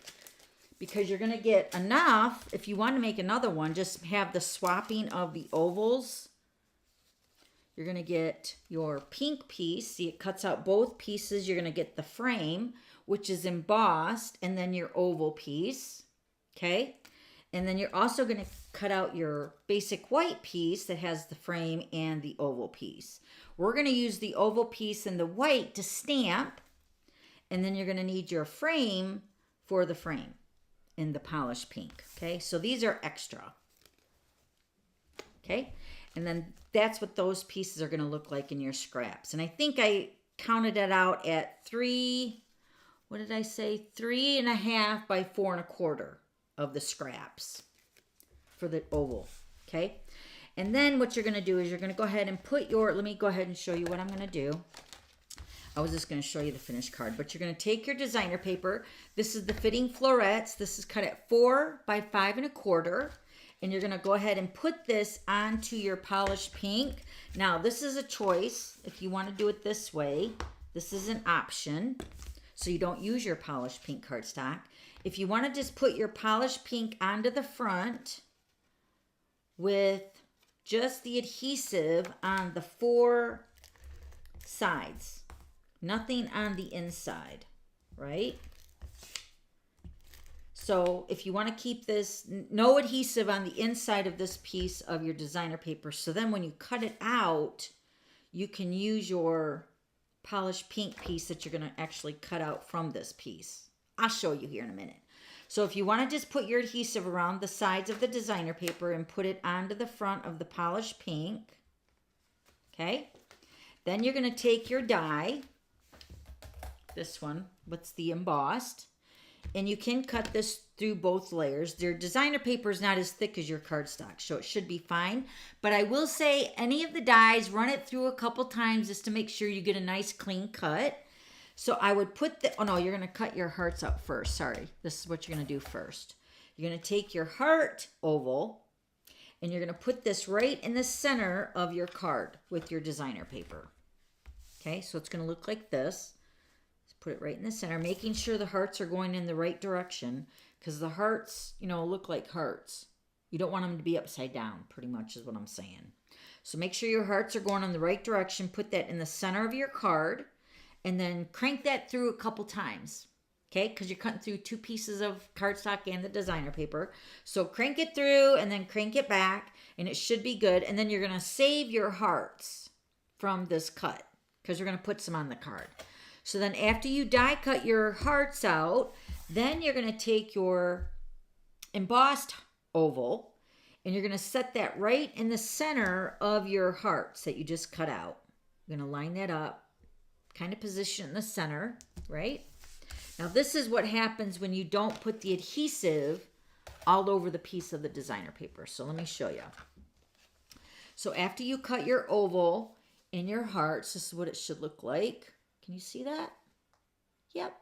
because you're going to get enough. If you want to make another one, just have the swapping of the ovals. You're going to get your pink piece. See, it cuts out both pieces. You're going to get the frame, which is embossed, and then your oval piece. Okay? And then you're also going to cut out your basic white piece that has the frame and the oval piece. We're going to use the oval piece and the white to stamp. And then you're going to need your frame for the frame in the polished pink. Okay, so these are extra. Okay, and then that's what those pieces are going to look like in your scraps. And I think I counted it out at 3, what did I say? 3.5 by 4 1/4. Of the scraps for the oval. Okay, and then what you're going to do is you're going to go ahead and put your, let me go ahead and show you what I'm going to do. I was just going to show you the finished card, but you're going to take your designer paper. This is the Fitting Florets. This is cut at 4 by 5 1/4, and you're going to go ahead and put this onto your polished pink. Now this is a choice. If you want to do it this way, this is an option, so you don't use your polished pink cardstock. If you want to just put your polished pink onto the front with just the adhesive on the 4 sides, nothing on the inside, right? So if you want to keep this, no adhesive on the inside of this piece of your designer paper, so then when you cut it out, you can use your polished pink piece that you're going to actually cut out from this piece. I'll show you here in a minute. So if you want to just put your adhesive around the sides of the designer paper and put it onto the front of the polished pink, okay? Then you're going to take your die, this one, what's the embossed, and you can cut this through both layers. Your designer paper is not as thick as your cardstock, so it should be fine. But I will say any of the dies, run it through a couple times just to make sure you get a nice clean cut. So I would put the, oh no, you're going to cut your hearts out first. Sorry. This is what you're going to do first. You're going to take your heart oval and you're going to put this right in the center of your card with your designer paper. Okay, so it's going to look like this. Just put it right in the center, making sure the hearts are going in the right direction, because the hearts, you know, look like hearts. You don't want them to be upside down, pretty much is what I'm saying. So make sure your hearts are going in the right direction. Put that in the center of your card. And then crank that through a couple times, okay? Because you're cutting through 2 pieces of cardstock and the designer paper. So crank it through and then crank it back, and it should be good. And then you're going to save your hearts from this cut, because we're going to put some on the card. So then after you die cut your hearts out, then you're going to take your embossed oval, and you're going to set that right in the center of your hearts that you just cut out. You're going to line that up. Kind of position in the center, right? Now this is what happens when you don't put the adhesive all over the piece of the designer paper. So let me show you. So after you cut your oval in your hearts, this is what it should look like. Can you see that? Yep.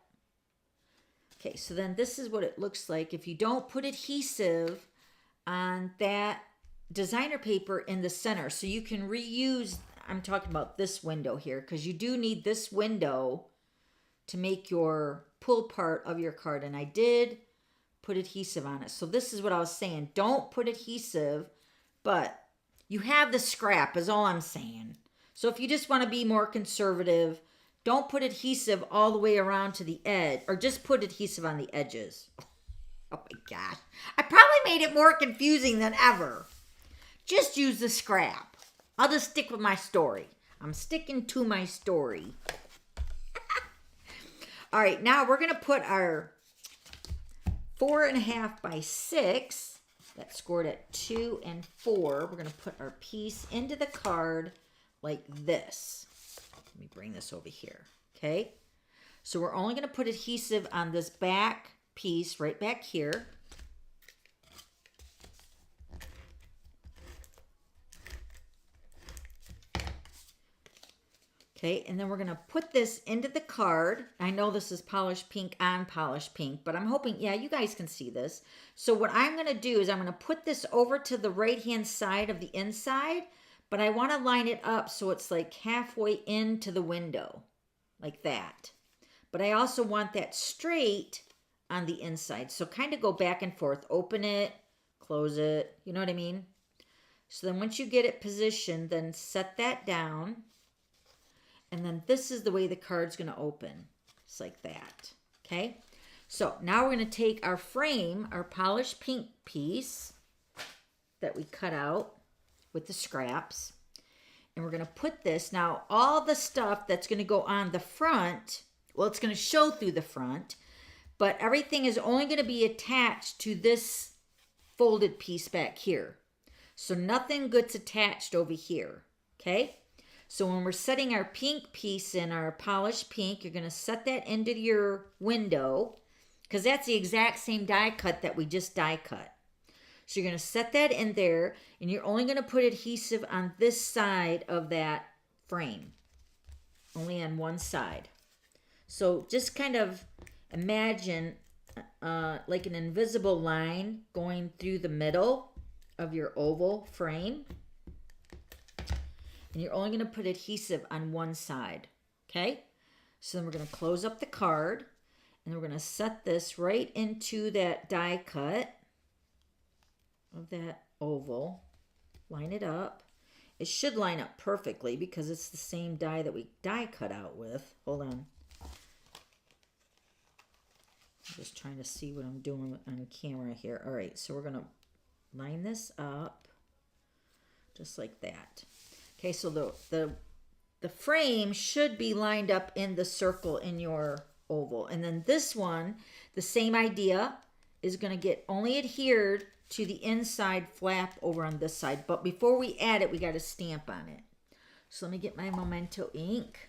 Okay, so then this is what it looks like if you don't put adhesive on that designer paper in the center. So you can reuse, I'm talking about this window here, because you do need this window to make your pull part of your card. And I did put adhesive on it. So this is what I was saying. Don't put adhesive, but you have the scrap is all I'm saying. So if you just want to be more conservative, don't put adhesive all the way around to the edge, or just put adhesive on the edges. Oh my gosh. I probably made it more confusing than ever. Just use the scrap. I'll just stick with my story. I'm sticking to my story. All right, now we're going to put our 4.5 by 6, that's scored at 2 and 4. We're going to put our piece into the card like this. Let me bring this over here, okay? So we're only going to put adhesive on this back piece right back here. Okay, and then we're going to put this into the card. I know this is polished pink on polished pink, but I'm hoping, yeah, you guys can see this. So what I'm going to do is I'm going to put this over to the right-hand side of the inside, but I want to line it up so it's like halfway into the window, like that. But I also want that straight on the inside. So kind of go back and forth, open it, close it, you know what I mean? So then once you get it positioned, then set that down. And then this is the way the card's going to open. It's like that. Okay. So now we're going to take our frame, our polished pink piece that we cut out with the scraps. And we're going to put this. Now all the stuff that's going to go on the front, well, it's going to show through the front. But everything is only going to be attached to this folded piece back here. So nothing gets attached over here. Okay. So when we're setting our pink piece in, our polished pink, you're going to set that into your window because that's the exact same die cut that we just die cut. So you're going to set that in there and you're only going to put adhesive on this side of that frame. Only on one side. So just kind of imagine like an invisible line going through the middle of your oval frame. And you're only going to put adhesive on one side, okay? So then we're going to close up the card, and we're going to set this right into that die cut of that oval. Line it up. It should line up perfectly because it's the same die that we die cut out with. Hold on. I'm just trying to see what I'm doing on camera here. All right, so we're going to line this up just like that. Okay, so the frame should be lined up in the circle in your oval. And then this one, the same idea, is going to get only adhered to the inside flap over on this side. But before we add it, we got to stamp on it. So let me get my Memento ink.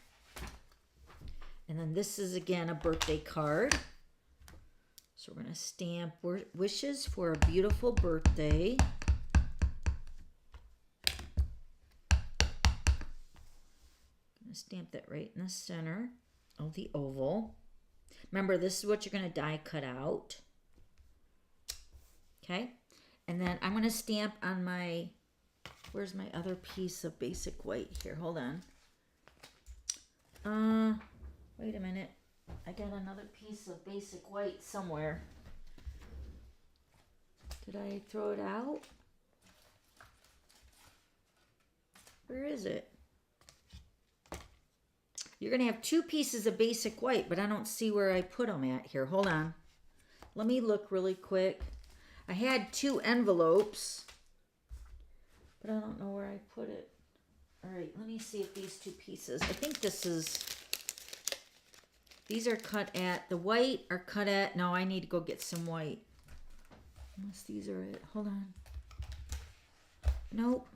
And then this is, again, a birthday card. So we're going to stamp wishes for a beautiful birthday. Stamp that right in the center of the oval. Remember, this is what you're going to die cut out. Okay. And then I'm going to stamp on my, where's my other piece of basic white here? Hold on. Wait a minute. I got another piece of basic white somewhere. Did I throw it out? Where is it? You're going to have two pieces of basic white, but I don't see where I put them at here. Hold on. Let me look really quick. I had 2 envelopes, but I don't know where I put it. All right, let me see if these 2 pieces. I think this is, these are cut at, the white are cut at, no, I need to go get some white. Unless these are it. Hold on. Nope.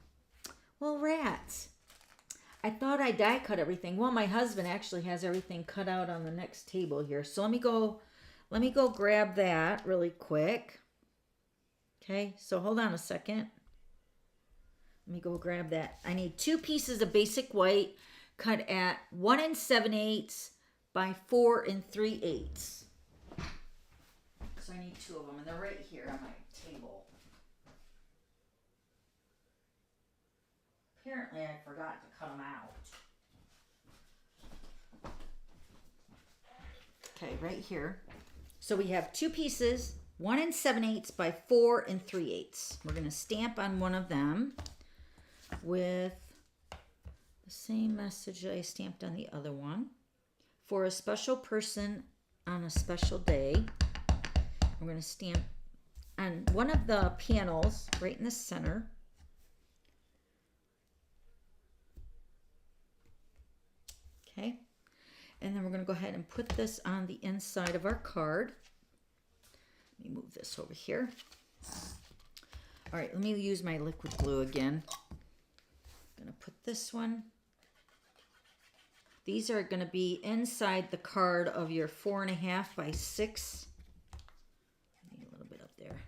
Well, rats. I thought I die cut everything. Well, my husband actually has everything cut out on the next table here. So let me go grab that really quick. Okay, so hold on a second. Let me go grab that. I need 2 pieces of basic white cut at 1 7/8 by 4 3/8. So I need 2 of them, and they're right here on my table. Apparently I forgot to cut them out. Okay, right here. So we have 2 pieces, 1 7/8 by 4 3/8. We're going to stamp on one of them with the same message that I stamped on the other one. For a special person on a special day. We're going to stamp on one of the panels right in the center. Okay, and then we're going to go ahead and put this on the inside of our card. Let me move this over here. All right, let me use my liquid glue again. I'm going to put this one. These are going to be inside the card of your 4.5 by 6. I need a little bit up there.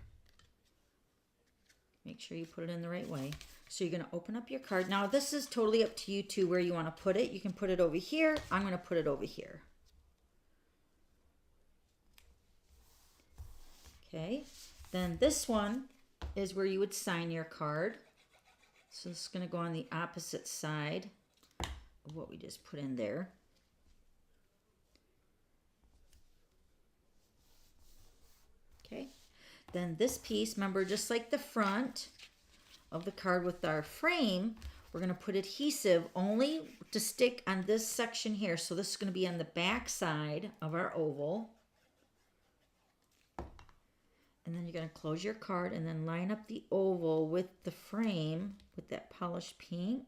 Make sure you put it in the right way. So you're going to open up your card. Now this is totally up to you too where you want to put it. You can put it over here. I'm going to put it over here. Okay. Then this one is where you would sign your card. So this is going to go on the opposite side of what we just put in there. Okay. Then this piece, remember, just like the front of the card with our frame, we're going to put adhesive only to stick on this section here. So this is going to be on the back side of our oval. And then you're going to close your card and then line up the oval with the frame with that polished pink.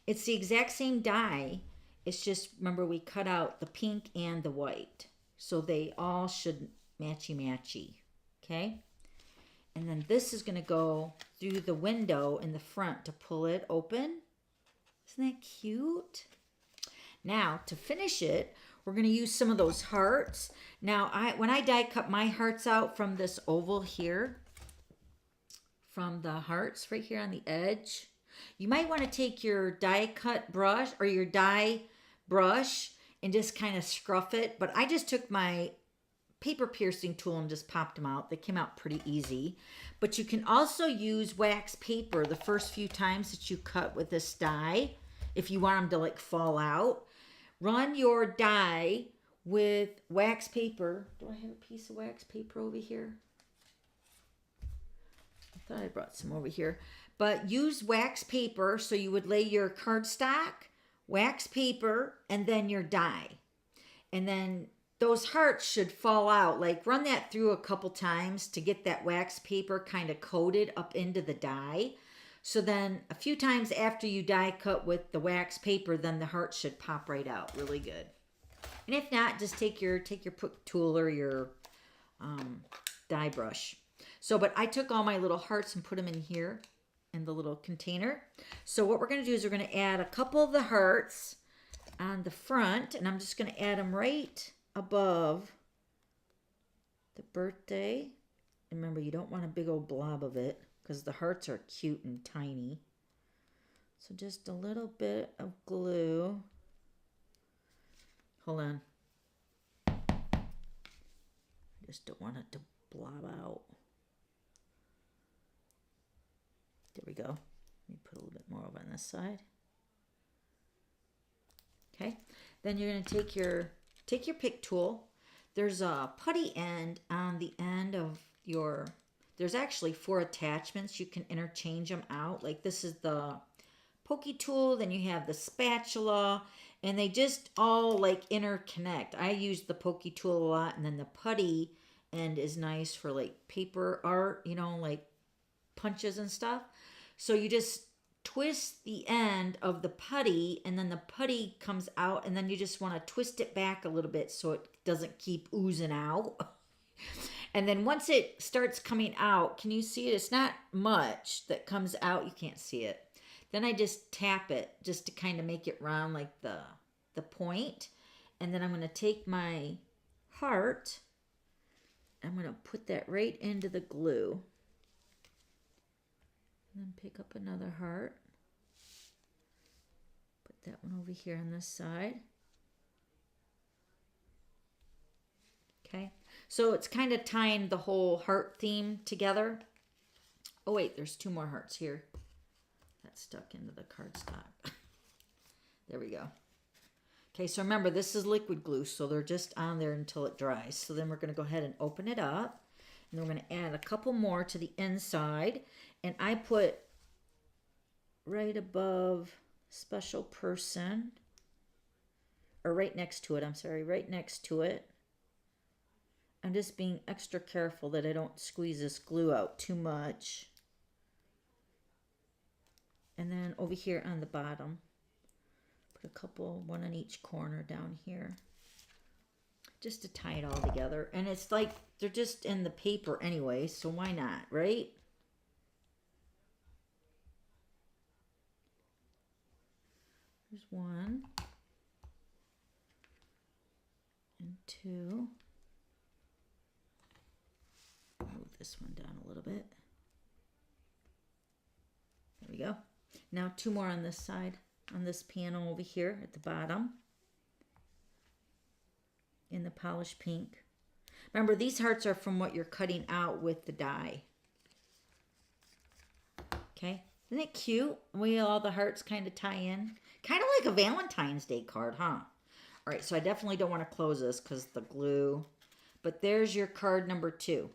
It's the exact same die. It's just, remember, we cut out the pink and the white. So they all should matchy-matchy. Okay? And then this is going to go through the window in the front to pull it open. Isn't that cute? Now, to finish it, we're going to use some of those hearts. Now, when I die cut my hearts out from this oval here, from the hearts right here on the edge, you might want to take your die cut brush or your die brush and just kind of scruff it. But I just took my paper piercing tool and just popped them out. They came out pretty easy. But you can also use wax paper the first few times that you cut with this die if you want them to like fall out. Run your die with wax paper. Do I have a piece of wax paper over here? I thought I brought some over here. But use wax paper, so you would lay your cardstock, wax paper, and then your die. And then those hearts should fall out. Like run that through a couple times to get that wax paper kind of coated up into the die. So then a few times after you die cut with the wax paper, then the heart should pop right out really good. And if not, just take your poke tool or your die brush. So, but I took all my little hearts and put them in here in the little container. So what we're going to do is we're going to add a couple of the hearts on the front, and I'm just going to add them right above the birthday. And remember, you don't want a big old blob of it, because the hearts are cute and tiny. So just a little bit of glue. Hold on. I just don't want it to blob out. There we go. Let me put a little bit more over on this side. Okay. Then you're going to take your pick tool. There's a putty end on the end of your... There's actually 4 attachments. You can interchange them out. Like this is the pokey tool, then you have the spatula, and they just all like interconnect. I use the pokey tool a lot, and then the putty end is nice for like paper art, you know, like punches and stuff. So you just twist the end of the putty, and then the putty comes out, and then you just want to twist it back a little bit so it doesn't keep oozing out. And then once it starts coming out, can you see it? It's not much that comes out. You can't see it. Then I just tap it just to kind of make it round like the point. And then I'm going to take my heart. I'm going to put that right into the glue. And then pick up another heart. Put that one over here on this side. Okay, so it's kind of tying the whole heart theme together. Oh wait, there's 2 more hearts here. That's stuck into the cardstock. There we go. Okay, so remember, this is liquid glue, so they're just on there until it dries. So then we're going to go ahead and open it up. And then we're going to add a couple more to the inside. And I put right above special person, or right next to it, I'm sorry, right next to it. I'm just being extra careful that I don't squeeze this glue out too much. And then over here on the bottom, put a couple, one on each corner down here, just to tie it all together. And it's like they're just in the paper anyway, so why not, right? There's one and two. Move this one down a little bit. There we go. Now two more on this side, on this panel over here at the bottom in the polished pink. Remember, these hearts are from what you're cutting out with the die. Okay, isn't it cute? All the hearts kind of tie in. Kind of like a Valentine's Day card, huh? All right, so I definitely don't want to close this because the glue. But there's your card number 2.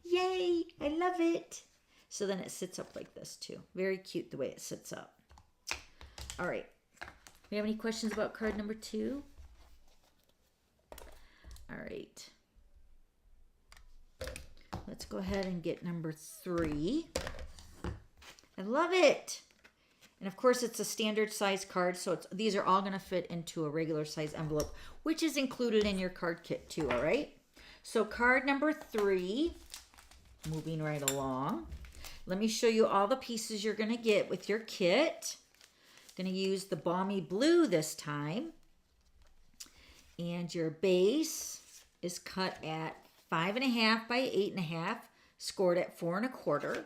Yay, I love it. So then it sits up like this too. Very cute the way it sits up. All right, we have any questions about card number 2? All right. Let's go ahead and get number 3. I love it. And of course, it's a standard size card, so these are all going to fit into a regular size envelope, which is included in your card kit too, all right? So card number 3, moving right along. Let me show you all the pieces you're going to get with your kit. Going to use the Balmy Blue this time. And your base is cut at 5.5 by 8.5, scored at 4 1/4.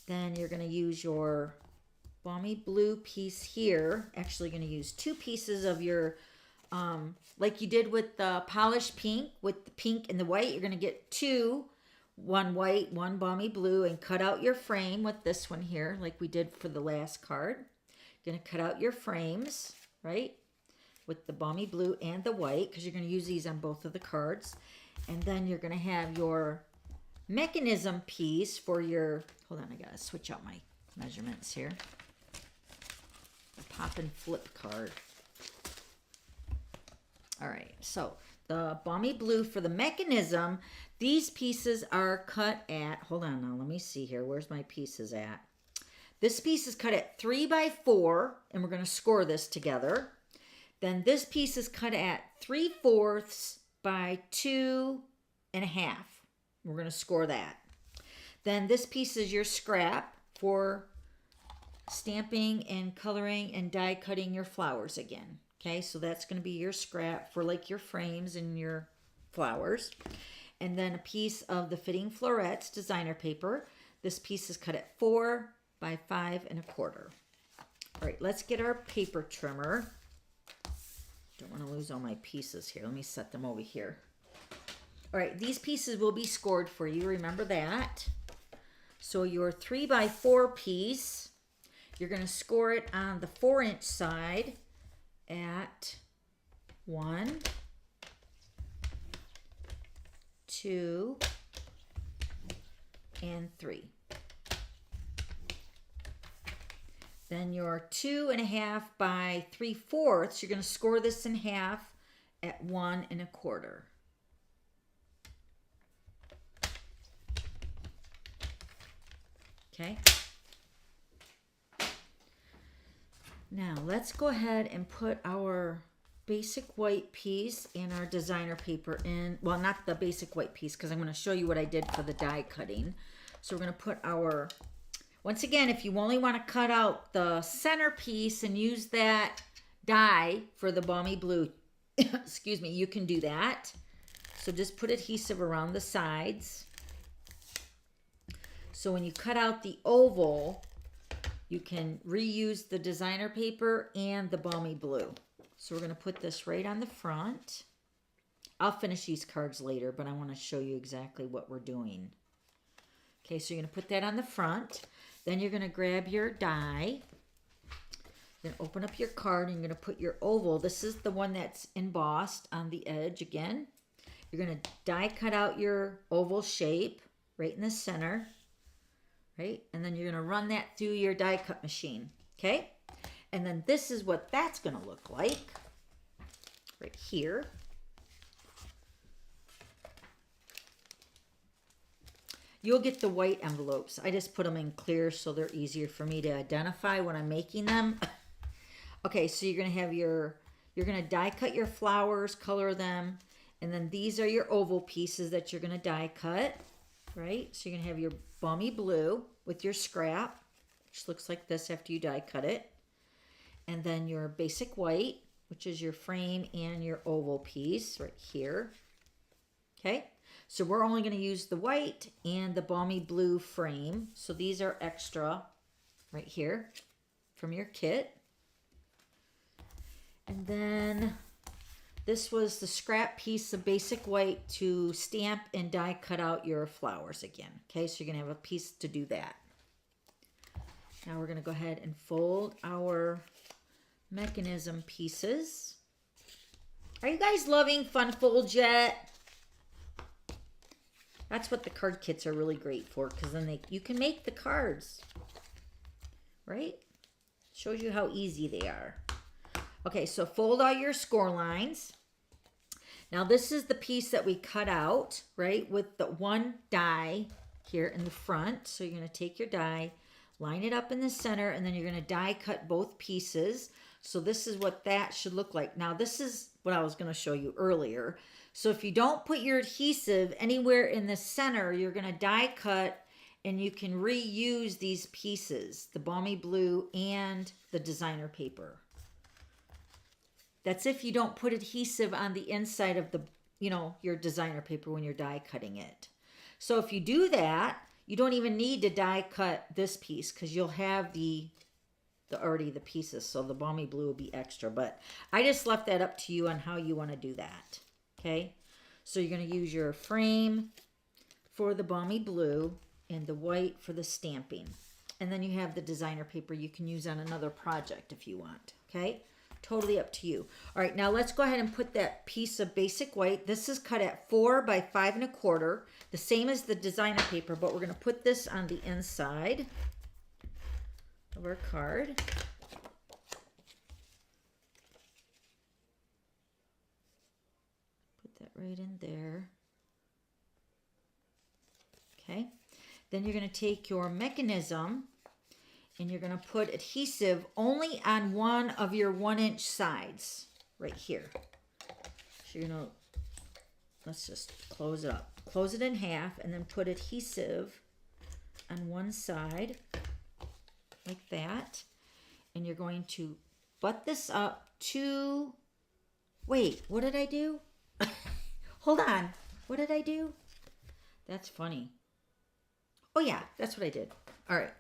Then you're going to use your Balmy Blue piece here. Actually going to use 2 pieces of your, like you did with the polished pink, with the pink and the white. You're going to get 2, one white, one Balmy Blue, and cut out your frame with this one here, like we did for the last card. You're going to cut out your frames, right, with the Balmy Blue and the white, because you're going to use these on both of the cards. And then you're going to have your mechanism piece for your, hold on, I got to switch out my measurements here. The pop and flip card. All right, so the Balmy Blue for the mechanism, these pieces are cut at, hold on now, let me see here. Where's my pieces at? This piece is cut at 3 by 4, and we're going to score this together. Then this piece is cut at 3/4 by 2.5. We're going to score that. Then this piece is your scrap for stamping and coloring and die cutting your flowers again. Okay, so that's going to be your scrap for like your frames and your flowers. And then a piece of the Fitting Florets designer paper. This piece is cut at 4 by 5 1/4. All right, let's get our paper trimmer. Don't want to lose all my pieces here. Let me set them over here. All right, these pieces will be scored for you. Remember that. So your 3 by 4 piece, you're going to score it on the 4-inch side at 1, 2, and 3. Then your 2.5 by 3/4, you're going to score this in half at 1 1/4. Okay. Now let's go ahead and put our basic white piece and our designer paper in. Well, not the basic white piece, because I'm going to show you what I did for the die cutting. So we're going to put our, once again, if you only want to cut out the center piece and use that die for the Balmy Blue, excuse me, you can do that. So just put adhesive around the sides. So when you cut out the oval, you can reuse the designer paper and the Balmy Blue. So we're going to put this right on the front. I'll finish these cards later, but I want to show you exactly what we're doing. Okay, so you're going to put that on the front. Then you're going to grab your die. Then open up your card and you're going to put your oval. This is the one that's embossed on the edge again. You're going to die cut out your oval shape right in the center. Right? And then you're going to run that through your die cut machine. Okay? And then this is what that's going to look like. Right here. You'll get the white envelopes. I just put them in clear so they're easier for me to identify when I'm making them. Okay, so you're gonna have you're gonna die cut your flowers, color them, and then these are your oval pieces that you're gonna die cut, right? So you're gonna have your balmy blue with your scrap, which looks like this after you die cut it. And then your basic white, which is your frame and your oval piece right here. Okay, so we're only going to use the white and the balmy blue frame. So these are extra right here from your kit. And then this was the scrap piece of basic white to stamp and die cut out your flowers again. Okay, so you're going to have a piece to do that. Now we're going to go ahead and fold our mechanism pieces. Are you guys loving fun folds yet? That's what the card kits are really great for, because then you can make the cards, right? Shows you how easy they are. Okay, so fold all your score lines. Now this is the piece that we cut out, right, with the one die here in the front. So you're going to take your die, line it up in the center, and then you're going to die cut both pieces. So this is what that should look like. Now this is what I was going to show you earlier. So if you don't put your adhesive anywhere in the center, you're going to die cut and you can reuse these pieces, the balmy blue and the designer paper. That's if you don't put adhesive on the inside of the, your designer paper when you're die cutting it. So if you do that, you don't even need to die cut this piece because you'll have already the pieces. So the balmy blue will be extra, but I just left that up to you on how you want to do that. Okay, so you're going to use your frame for the balmy blue and the white for the stamping. And then you have the designer paper you can use on another project if you want. Okay, totally up to you. All right, now let's go ahead and put that piece of basic white. This is cut at 4 by 5 1/4, the same as the designer paper, but we're going to put this on the inside of our card. Right in there. Okay, then you're going to take your mechanism and you're going to put adhesive only on one of your 1-inch sides right here. So you're going to, let's just close it up, close it in half, and then put adhesive on one side like that. And you're going to butt this up to, wait, what did I do? Hold on. What did I do? That's funny. Oh, yeah, that's what I did. All right.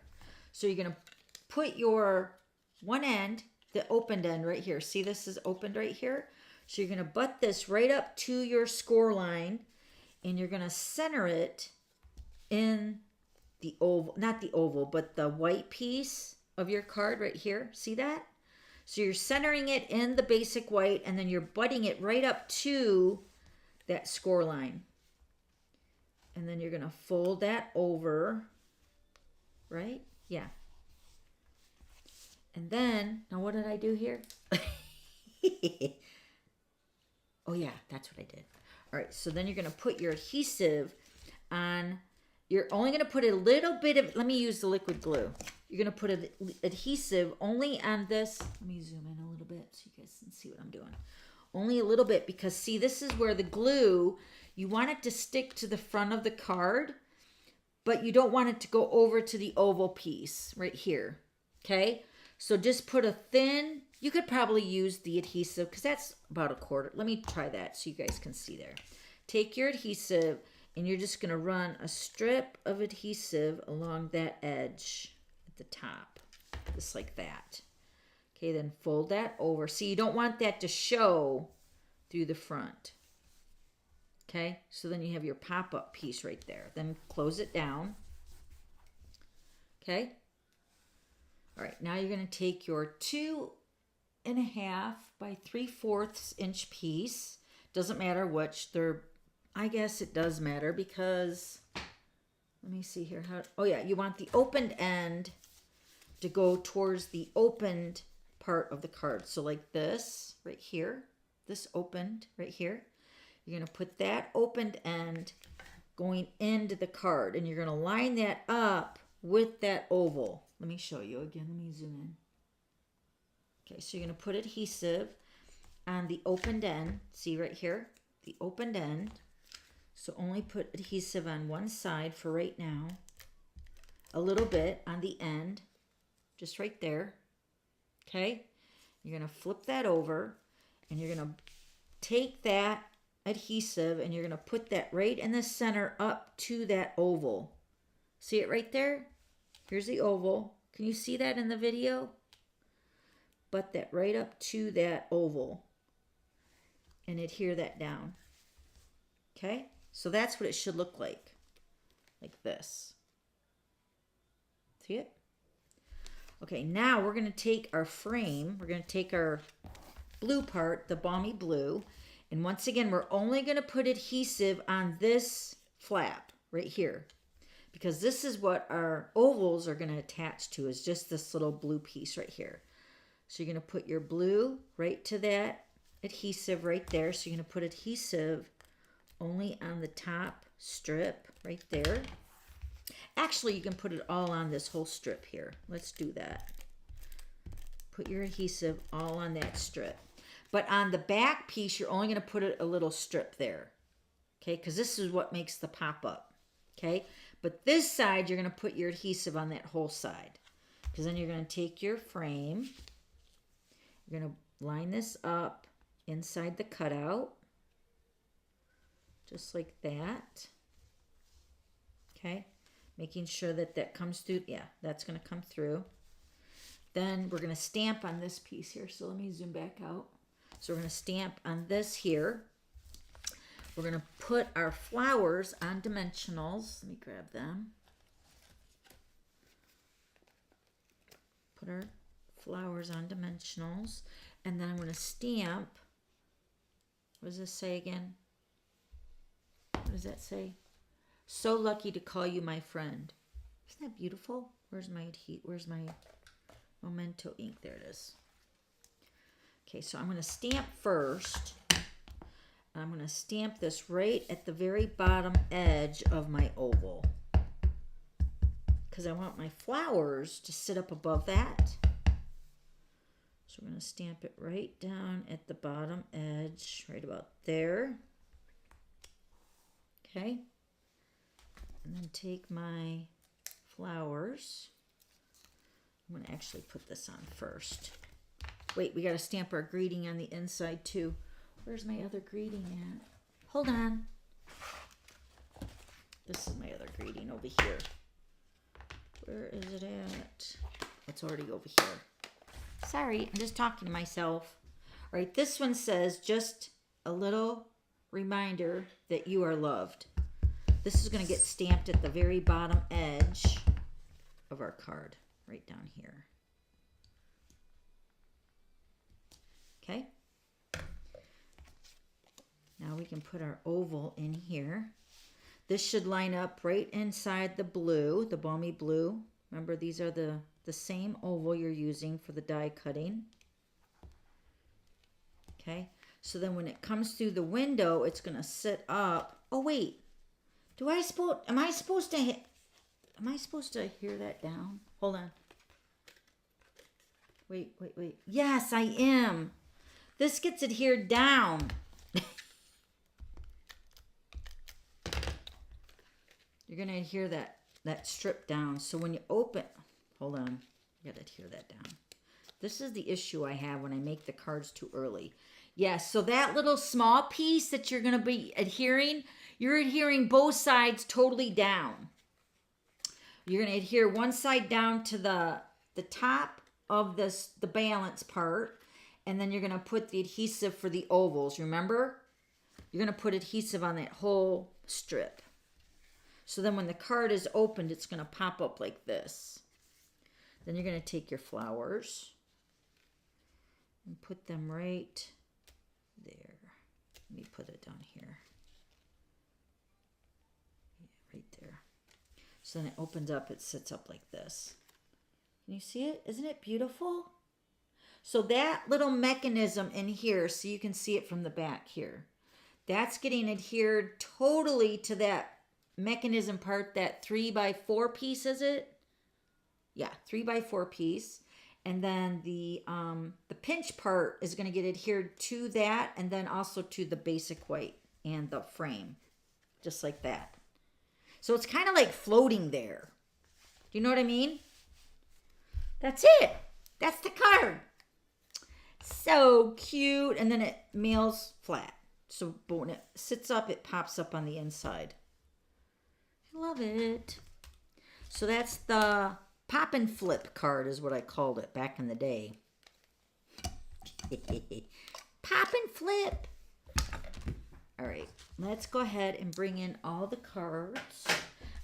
So you're going to put your one end, the opened end right here. See, this is opened right here. So you're going to butt this right up to your score line, and you're going to center it in the oval, not the oval, but the white piece of your card right here. See that? So you're centering it in the basic white, and then you're butting it right up to that score line. And then you're going to fold that over, right? Yeah. And then, now what did I do here? Oh yeah, that's what I did. All right, so then you're going to put your adhesive on, you're only going to put a little bit of, let me use the liquid glue. You're going to put an adhesive only on this. Let me zoom in a little bit so you guys can see what I'm doing. Only a little bit, because see, this is where the glue, you want it to stick to the front of the card, but you don't want it to go over to the oval piece right here. Okay, so just put a thin, you could probably use the adhesive because that's about 1/4. Let me try that so you guys can see there. Take your adhesive and you're just going to run a strip of adhesive along that edge at the top, just like that. Okay, then fold that over. See, you don't want that to show through the front. Okay, so then you have your pop-up piece right there. Then close it down. Okay. All right, now you're going to take your 2.5 by 3/4 inch piece. Doesn't matter which. I guess it does matter because, let me see here. Oh yeah, you want the opened end to go towards the opened part of the card. So like this right here, this opened right here. You're going to put that opened end going into the card. And you're going to line that up with that oval. Let me show you again. Let me zoom in. Okay, so you're going to put adhesive on the opened end. See right here? The opened end. So only put adhesive on one side for right now. A little bit on the end. Just right there. Okay? You're going to flip that over. And you're going to take that adhesive and you're going to put that right in the center up to that oval. See it right there? Here's the oval. Can you see that in the video? Butt that right up to that oval and adhere that down. Okay? So that's what it should look like this. See it? Okay, now we're going to take our frame. We're going to take our blue part, the balmy blue, and once again, we're only going to put adhesive on this flap right here because this is what our ovals are going to attach to, is just this little blue piece right here. So you're going to put your blue right to that adhesive right there. So you're going to put adhesive only on the top strip right there. Actually, you can put it all on this whole strip here. Let's do that. Put your adhesive all on that strip. But on the back piece, you're only going to put a little strip there. Okay, because this is what makes the pop up. Okay, but this side, you're going to put your adhesive on that whole side. Because then you're going to take your frame. You're going to line this up inside the cutout. Just like that. Okay, making sure that that comes through. Yeah, that's going to come through. Then we're going to stamp on this piece here. So let me zoom back out. So we're going to stamp on this here. We're going to put our flowers on dimensionals. Let me grab them. Put our flowers on dimensionals. And then I'm going to stamp. What does this say again? What does that say? So lucky to call you my friend. Isn't that beautiful? Where's my Memento ink? There it is. Okay, so I'm going to stamp first. I'm going to stamp this right at the very bottom edge of my oval, because I want my flowers to sit up above that. So we're going to stamp it right down at the bottom edge, right about there. Okay. And then take my flowers. I'm going to actually put this on first. Wait, we got to stamp our greeting on the inside too. Where's my other greeting at? Hold on. This is my other greeting over here. Where is it at? It's already over here. Sorry, I'm just talking to myself. All right, this one says, just a little reminder that you are loved. This is going to get stamped at the very bottom edge of our card, right down here. Okay. Now we can put our oval in here. This should line up right inside the blue, the balmy blue. Remember, these are the same oval you're using for the die cutting. Okay. So then when it comes through the window, it's going to sit up. Oh, wait. Am I supposed to adhere that down? Hold on. Wait. Yes, I am. This gets adhered down. You're going to adhere that strip down. So when you open, hold on, you got to adhere that down. This is the issue I have when I make the cards too early. Yes, so that little small piece that you're going to be adhering, you're adhering both sides totally down. You're going to adhere one side down to the top of the balance part, and then you're going to put the adhesive for the ovals. Remember? You're going to put adhesive on that whole strip. So then when the card is opened, it's going to pop up like this. Then you're going to take your flowers and put them right there. Let me put it down here. Yeah, right there. So then it opens up, it sits up like this. Can you see it? Isn't it beautiful? So that little mechanism in here, so you can see it from the back here, that's getting adhered totally to that mechanism part, that 3x4 piece, is it? Yeah, 3x4 piece. And then the pinch part is going to get adhered to that, and then also to the basic white and the frame, just like that. So it's kind of like floating there. Do you know what I mean? That's it. That's the card. So cute. And then it mails flat. So when it sits up, it pops up on the inside. I love it. So that's the pop and flip card is what I called it back in the day. Pop and flip. All right, let's go ahead and bring in all the cards.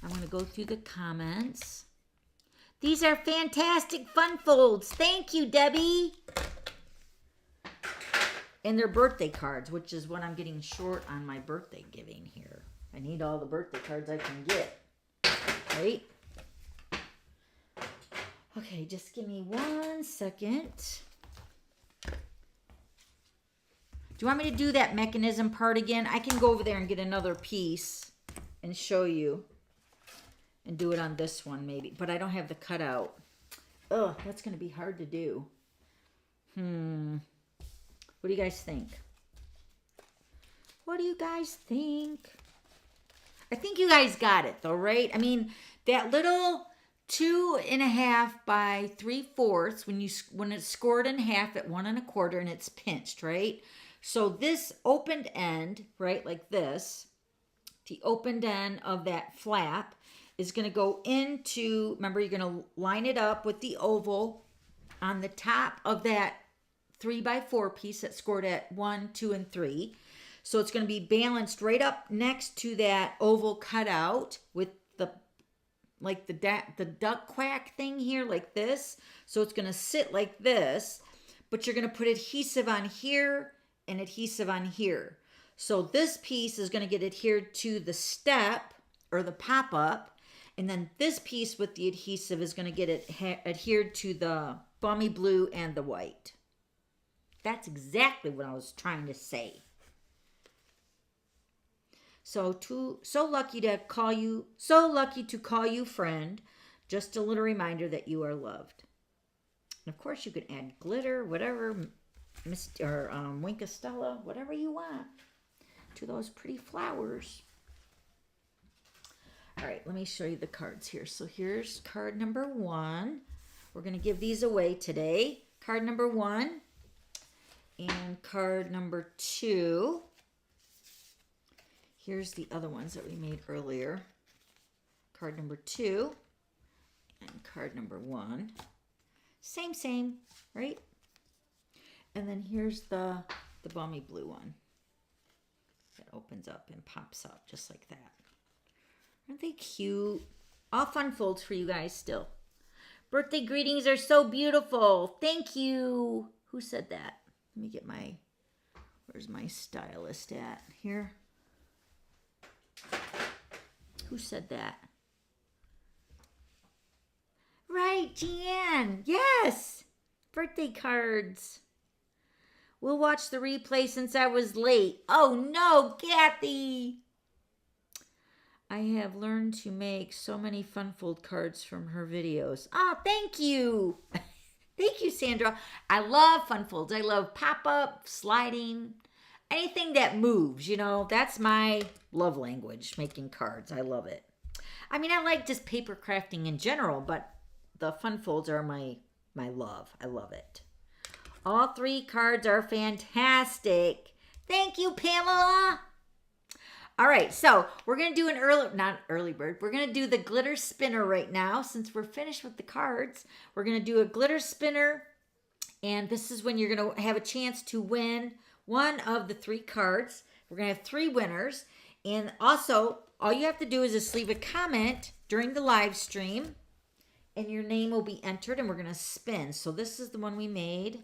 I'm going to go through the comments. These are fantastic fun folds. Thank you, Debbie. And they're birthday cards, which is what I'm getting short on my birthday giving here. I need all the birthday cards I can get. Right? Okay, just give me 1 second. Do you want me to do that mechanism part again? I can go over there and get another piece and show you. And do it on this one maybe. But I don't have the cutout. Ugh, that's going to be hard to do. What do you guys think? What do you guys think? I think you guys got it though, right? I mean, that little 2.5 by 3/4 when it's scored in half at 1 1/4 and it's pinched, right? So this opened end, right, like this, the opened end of that flap is going to go into, remember, you're going to line it up with the oval on the top of that 3x4 piece that's scored at 1, 2, and 3. So it's going to be balanced right up next to that oval cutout with the, like the duck quack thing here, like this. So it's going to sit like this, but you're going to put adhesive on here and adhesive on here. So this piece is going to get adhered to the step or the pop-up, and then this piece with the adhesive is going to get adhered to the balmy blue and the white. That's exactly what I was trying to say. So lucky to call you friend. Just a little reminder that you are loved. And of course, you can add glitter, whatever, or Wink Stella, whatever you want to those pretty flowers. All right, let me show you the cards here. So here's card number 1. We're going to give these away today. Card number 1 and card number 2. Here's the other ones that we made earlier. Card number 2 and card number 1. Same, right? And then here's the balmy blue one that opens up and pops up just like that. Aren't they cute? All fun folds for you guys still. Birthday greetings are so beautiful. Thank you. Who said that? Let me get my, where's my stylist at? Here. Who said that? Right, Jeanne. Yes. Birthday cards. We'll watch the replay since I was late. Oh no, Kathy. I have learned to make so many fun fold cards from her videos. Oh, thank you. Thank you, Sandra. I love fun folds. I love pop-up, sliding, anything that moves, you know. That's my love language, making cards. I love it. I mean, I like just paper crafting in general, but the fun folds are my love. I love it. All 3 cards are fantastic. Thank you, Pamela. All right, so we're going to do not early bird. We're going to do the glitter spinner right now. Since we're finished with the cards, we're going to do a glitter spinner. And this is when you're going to have a chance to win one of the 3 cards. We're going to have 3 winners. And also, all you have to do is just leave a comment during the live stream. And your name will be entered and we're going to spin. So this is the one we made.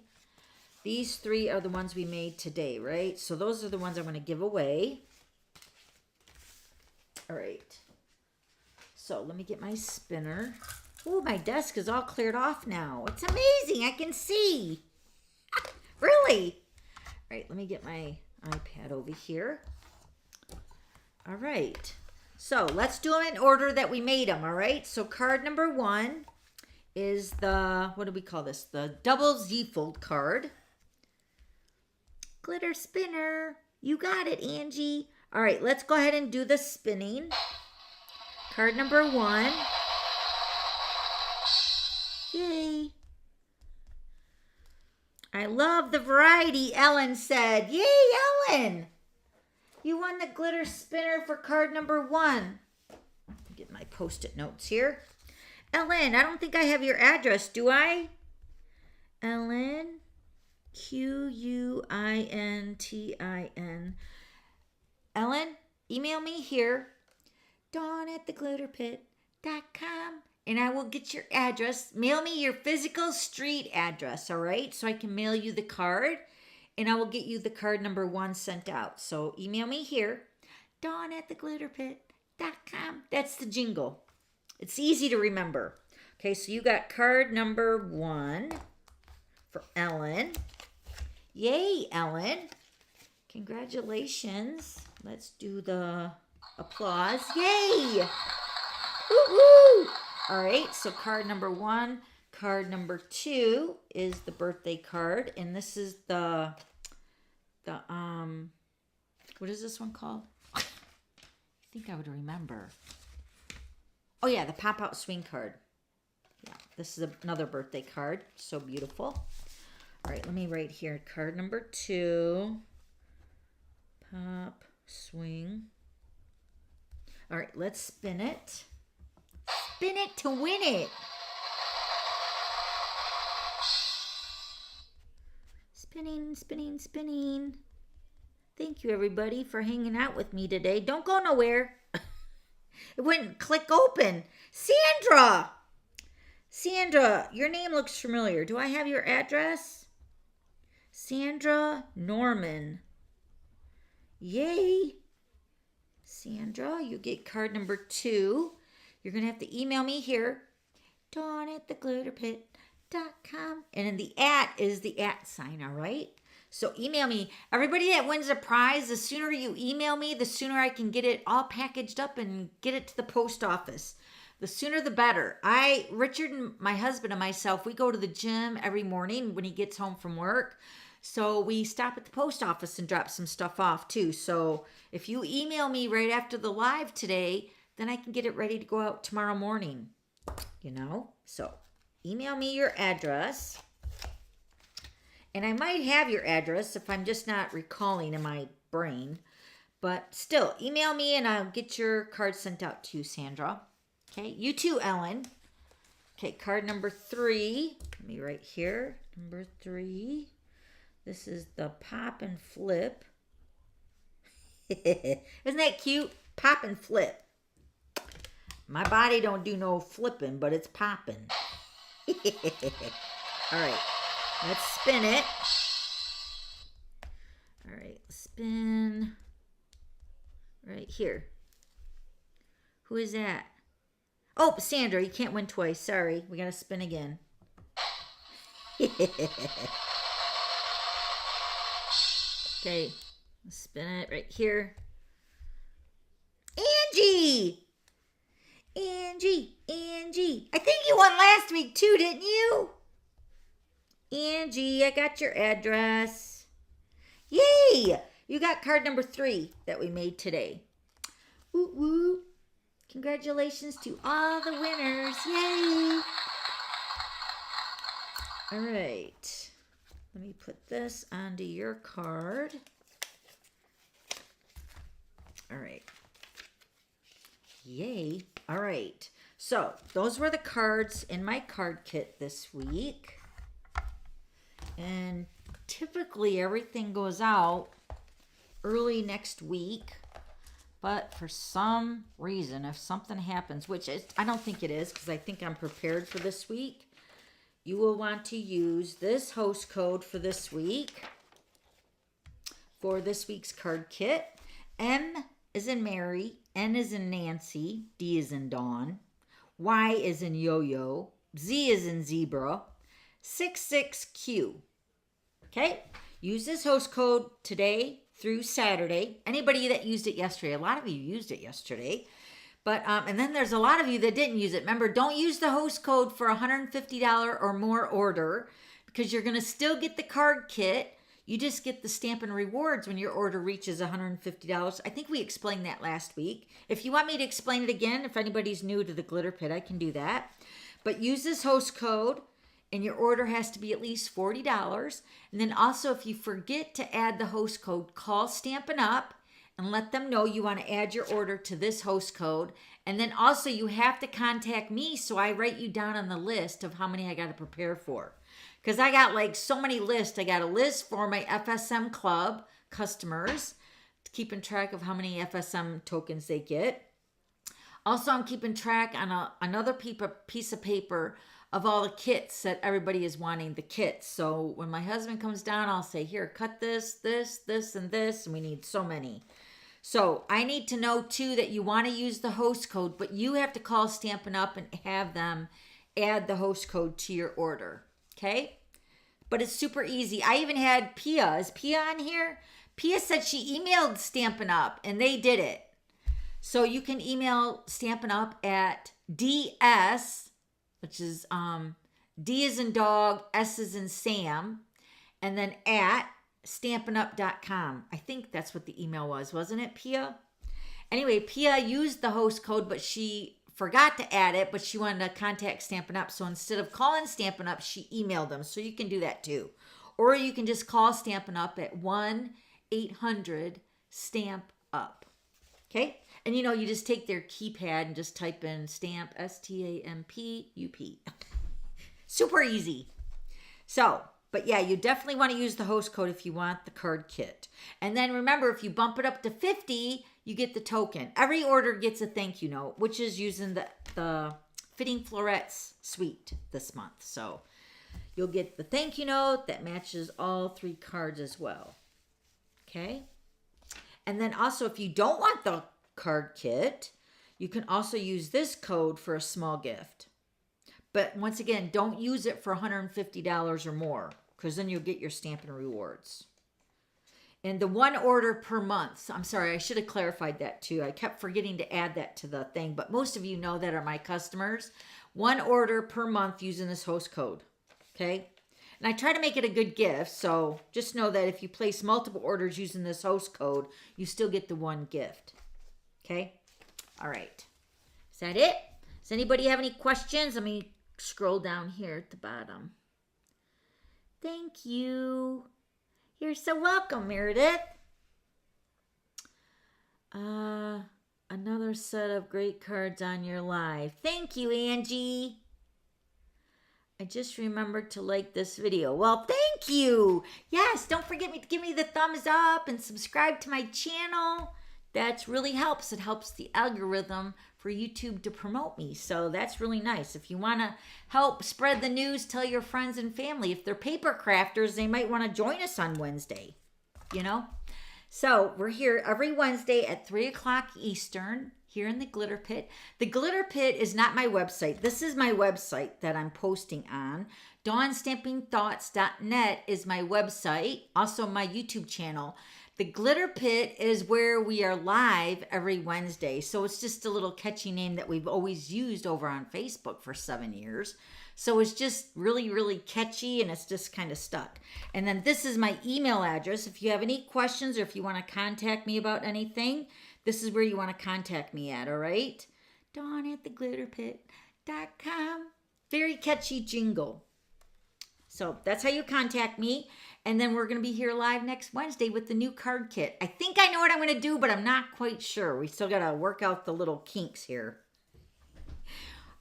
These 3 are the ones we made today, right? So those are the ones I'm going to give away. All right, so let me get my spinner. Oh, my desk is all cleared off now. It's amazing. I can see. Really? All right, let me get my iPad over here. All right, So let's do them in order that we made them, all right? So card number 1 is the, what do we call this? The double Z-fold card. Glitter spinner. You got it, Angie. All right, let's go ahead and do the spinning. Card number 1. Yay. I love the variety, Ellen said. Yay, Ellen. You won the glitter spinner for card number 1. Get my Post-it notes here. Ellen, I don't think I have your address, do I? Ellen, Quintin. Ellen, email me here, dawn@theglitterpit.com, and I will get your address. Mail me your physical street address, all right? So I can mail you the card, and I will get you the card number 1 sent out. So email me here, dawn@theglitterpit.com. That's the jingle. It's easy to remember. Okay, so you got card number 1 for Ellen. Yay, Ellen. Congratulations. Let's do the applause. Yay! Woo-hoo! All right, so card number 1. Card number 2 is the birthday card. And this is the what is this one called? I think I would remember. Oh yeah, the pop-out swing card. Yeah, this is another birthday card. So beautiful. All right, let me write here. Card number 2. Pop, swing. All right, let's spin it. Spin it to win it. Spinning, spinning, spinning. Thank you, everybody, for hanging out with me today. Don't go nowhere. It wouldn't click open. Sandra! Sandra, your name looks familiar. Do I have your address? Sandra Norman. Yay. Sandra, you get card number 2. You're going to have to email me here. dawn@theglitterpit.com. And then the @ is the @ sign, all right? So email me. Everybody that wins a prize, the sooner you email me, the sooner I can get it all packaged up and get it to the post office. The sooner the better. Richard and my husband and myself, we go to the gym every morning when he gets home from work. So we stop at the post office and drop some stuff off too. So if you email me right after the live today, then I can get it ready to go out tomorrow morning. You know? So email me your address. And I might have your address if I'm just not recalling in my brain. But still, email me and I'll get your card sent out to you, Sandra. Okay, you too, Ellen. Okay, card number 3. Let me write here. Number 3. This is the pop and flip. Isn't that cute? Pop and flip. My body don't do no flipping, but it's popping. All right. Let's spin it. All right, spin right here. Who is that? Oh, Sandra, you can't win twice. Sorry, we got to spin again. Okay, let's spin it right here. Angie! Angie. I think you won last week too, didn't you? Angie, I got your address. Yay! You got card number 3 that we made today. Woo woo. Congratulations to all the winners. Yay! All right. Let me put this onto your card. All right. Yay. All right. So those were the cards in my card kit this week. And typically everything goes out early next week. But for some reason, if something happens, which I don't think it is because I think I'm prepared for this week, you will want to use this host code for this week for this week's card kit. M is in Mary, N is in Nancy, D is in Dawn, Y is in Yo-Yo, Z is in Zebra, 66Q. Okay, use this host code today through Saturday. Anybody that used it yesterday, a lot of you used it yesterday. But, and then there's a lot of you that didn't use it. Remember, don't use the host code for $150 or more order because you're going to still get the card kit. You just get the Stampin' Rewards when your order reaches $150. I think we explained that last week. If you want me to explain it again, if anybody's new to the Glitter Pit, I can do that. But use this host code, and your order has to be at least $40. And then also, if you forget to add the host code, call Stampin' Up and let them know you want to add your order to this host code. And then also, you have to contact me so I write you down on the list of how many I got to prepare for. Because I got like so many lists. I got a list for my FSM Club customers, keeping track of how many FSM tokens they get. Also, I'm keeping track on another piece of paper of all the kits that everybody is wanting the kits. So when my husband comes down, I'll say, here, cut this, and this, and we need so many. So I need to know too that you want to use the host code, but you have to call Stampin' Up and have them add the host code to your order. Okay? But it's super easy. I even had Pia. Is Pia on here? Pia said she emailed Stampin' Up and they did it. So you can email Stampin' Up at DS, which is D as in dog, S as in Sam, and then at stampinup.com. I think that's what the email was, wasn't it, Pia? Anyway, Pia used the host code, but she forgot to add it, but she wanted to contact Stampin' Up. So instead of calling Stampin' Up, she emailed them. So you can do that too. Or you can just call Stampin' Up at 1-800-STAMP-UP. Okay? And you know, you just take their keypad and just type in stamp, STAMPUP. Super easy. So, but yeah, you definitely want to use the host code if you want the card kit. And then remember, if you bump it up to 50, you get the token. Every order gets a thank you note, which is using the Fitting Florets suite this month. So you'll get the thank you note that matches all 3 cards as well. Okay? And then also, if you don't want the card kit, you can also use this code for a small gift. But once again, don't use it for $150 or more, because then you'll get your Stampin' Rewards. And the 1 order per month. I'm sorry, I should have clarified that too. I kept forgetting to add that to the thing, but most of you know that are my customers. 1 order per month using this host code. Okay? And I try to make it a good gift, so just know that if you place multiple orders using this host code, you still get the 1 gift. Okay? All right. Is that it? Does anybody have any questions? Let me scroll down here at the bottom. Thank you. You're so welcome, Meredith. Another set of great cards on your live. Thank you, Angie. I just remembered to like this video. Well, thank you. Yes, don't forget to give me the thumbs up and subscribe to my channel. That really helps. It helps the algorithm for YouTube to promote me. So that's really nice. If you want to help spread the news, tell your friends and family. If they're paper crafters, they might want to join us on Wednesday, you know? So we're here every Wednesday at 3 o'clock Eastern here in the Glitter Pit. The Glitter Pit is not my website. This is my website that I'm posting on. DawnStampingThoughts.net is my website, also my YouTube channel. The Glitter Pit is where we are live every Wednesday. So it's just a little catchy name that we've always used over on Facebook for 7 years. So it's just really, really catchy and it's just kind of stuck. And then this is my email address. If you have any questions or if you want to contact me about anything, this is where you want to contact me at, all right? Dawn@theglitterpit.com. Very catchy jingle. So that's how you contact me. And then we're going to be here live next Wednesday with the new card kit. I think I know what I'm going to do, but I'm not quite sure. We still got to work out the little kinks here.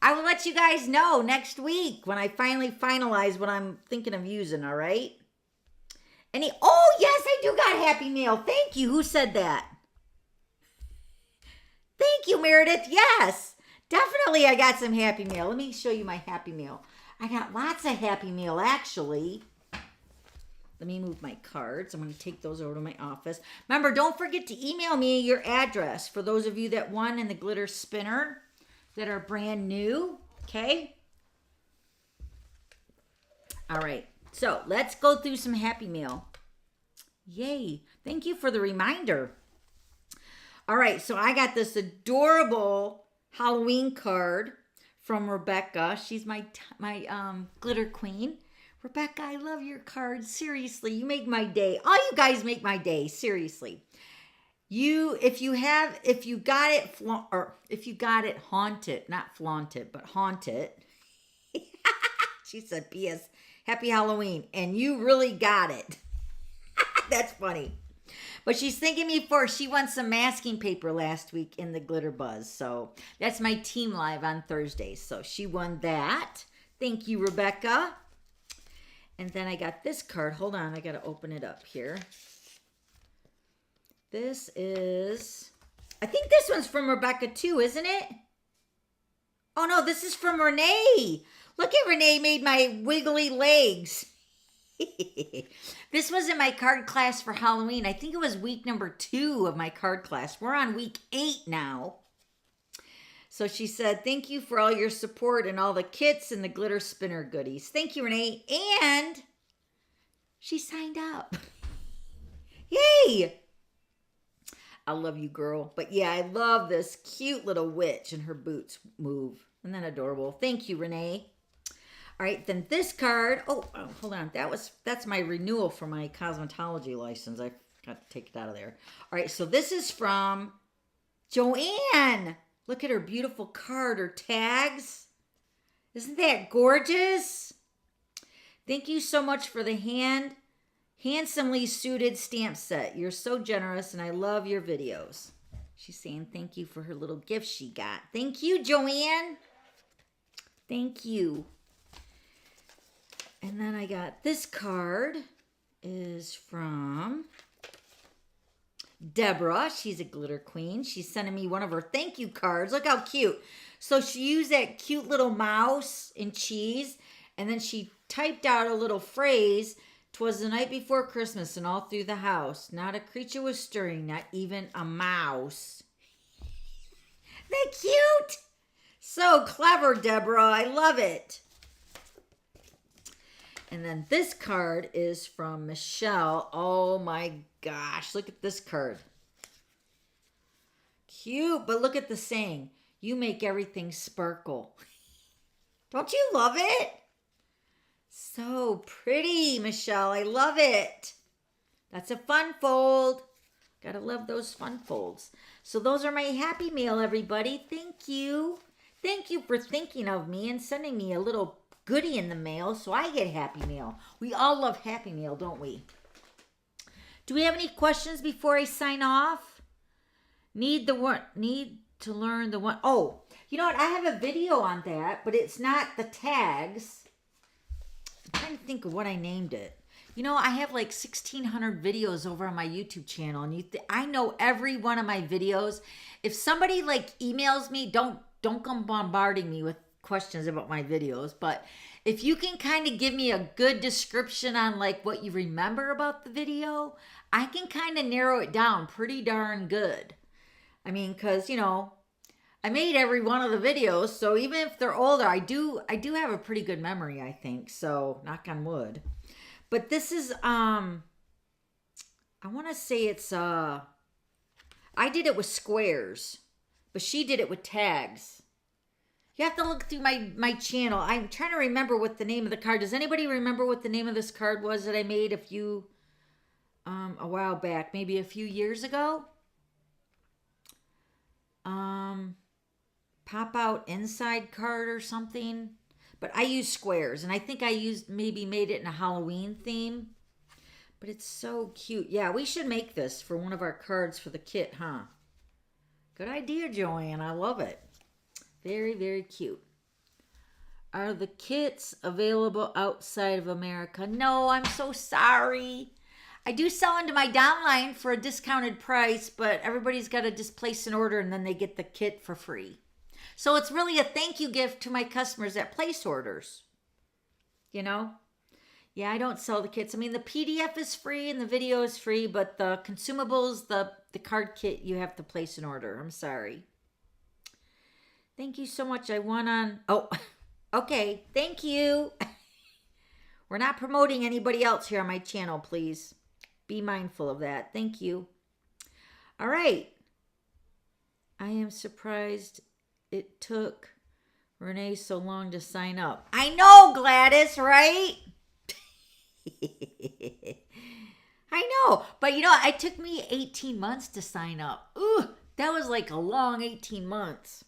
I will let you guys know next week when I finally finalize what I'm thinking of using, all right? Oh, yes, I do got Happy Mail. Thank you. Who said that? Thank you, Meredith. Yes, definitely I got some Happy Mail. Let me show you my Happy Mail. I got lots of Happy Mail, actually. Let me move my cards. I'm going to take those over to my office. Remember, don't forget to email me your address for those of you that won in the glitter spinner that are brand new. Okay? All right. So let's go through some Happy Mail. Yay. Thank you for the reminder. All right. So I got this adorable Halloween card from Rebecca. She's my glitter queen. Rebecca, I love your cards. Seriously, you make my day. All you guys make my day. Seriously. If you got it haunted, not flaunted, but haunted. She said, P.S. Happy Halloween. And you really got it. That's funny. But she's thanking me for, she won some masking paper last week in the Glitter Buzz. So that's my team live on Thursdays. So she won that. Thank you, Rebecca. And then I got this card. Hold on, I got to open it up here. This is, I think this one's from Rebecca too, isn't it? Oh no, this is from Renee. Look at Renee made my wiggly legs. This was in my card class for Halloween. I think it was week number 2 of my card class. We're on week 8 now. So she said, thank you for all your support and all the kits and the glitter spinner goodies. Thank you, Renee. And she signed up. Yay! I love you, girl. But yeah, I love this cute little witch and her boots move. Isn't that adorable? Thank you, Renee. All right, then this card. Oh, hold on. That's my renewal for my cosmetology license. I got to take it out of there. All right, so this is from Joanne. Look at her beautiful card, her tags. Isn't that gorgeous? Thank you so much for the handsomely suited stamp set. You're so generous, and I love your videos. She's saying thank you for her little gift she got. Thank you, Joanne. Thank you. And then I got this card is from Deborah. She's a glitter queen. She's sending me one of her thank you cards. Look how cute. So she used that cute little mouse and cheese, and then she typed out a little phrase. 'Twas the night before Christmas, and all through the house, not a creature was stirring, not even a mouse. Isn't that cute? So clever, Deborah. I love it. And then this card is from Michelle. Oh my gosh, look at this card. Cute, but look at the saying. You make everything sparkle. Don't you love it? So pretty, Michelle. I love it. That's a fun fold. Gotta love those fun folds. So those are my Happy Mail, everybody. Thank you. Thank you for thinking of me and sending me a little goodie in the mail so I get Happy Mail. We all love Happy Mail, don't we? Do we have any questions before I sign off? Need to learn the one. Oh, you know what? I have a video on that, but it's not the tags. I'm trying to think of what I named it. You know, I have like 1,600 videos over on my YouTube channel, and I know every one of my videos. If somebody like emails me, don't come bombarding me with questions about my videos, but if you can kind of give me a good description on like what you remember about the video, I can kind of narrow it down pretty darn good. I mean, because, you know, I made every one of the videos, so even if they're older, I do have a pretty good memory, I think. So, knock on wood. But this is I want to say it's I did it with squares, but she did it with tags. You have to look through my channel. I'm trying to remember what the name of the card. Does anybody remember what the name of this card was that I made a while back, maybe a few years ago? Pop out inside card or something. But I use squares, and I think I maybe made it in a Halloween theme. But it's so cute. Yeah, we should make this for one of our cards for the kit, huh? Good idea, Joanne. I love it. Very, very cute. Are the kits available outside of America? No, I'm so sorry. I do sell into my downline for a discounted price, but everybody's got to just place an order and then they get the kit for free. So it's really a thank you gift to my customers that place orders. You know? Yeah, I don't sell the kits. I mean, the PDF is free and the video is free, but the consumables, the card kit, you have to place an order. I'm sorry. Thank you so much. I won on... Oh, okay. Thank you. We're not promoting anybody else here on my channel, please. Be mindful of that. Thank you. All right. I am surprised it took Renee so long to sign up. I know, Gladys, right? I know. But you know, it took me 18 months to sign up. Ooh, that was like a long 18 months.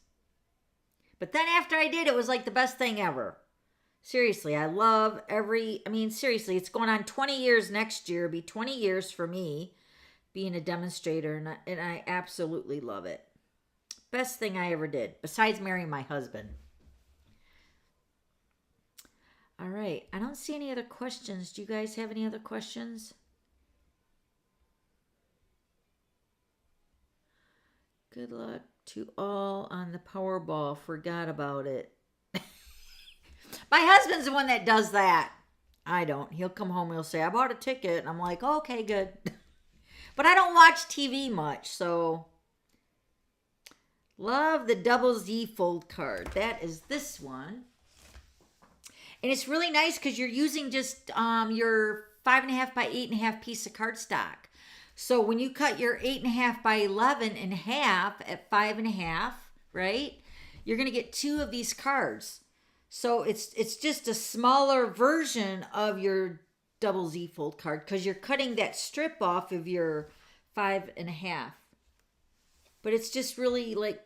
But then after I did, it was like the best thing ever. Seriously, I love seriously, it's going on 20 years next year. It'll be 20 years for me being a demonstrator, and I absolutely love it. Best thing I ever did, besides marrying my husband. All right, I don't see any other questions. Do you guys have any other questions? Good luck to all on the Powerball. Forgot about it. My husband's the one that does that. I don't. He'll come home and he'll say, I bought a ticket. And I'm like, oh, okay, good. But I don't watch TV much, so. Love the double Z fold card. That is this one. And it's really nice because you're using just your 5.5 by 8.5 piece of cardstock. So when you cut your 8.5 by 11 in half at 5.5, right? You're going to get 2 of these cards. So it's just a smaller version of your double Z fold card because you're cutting that strip off of your 5.5. But it's just really like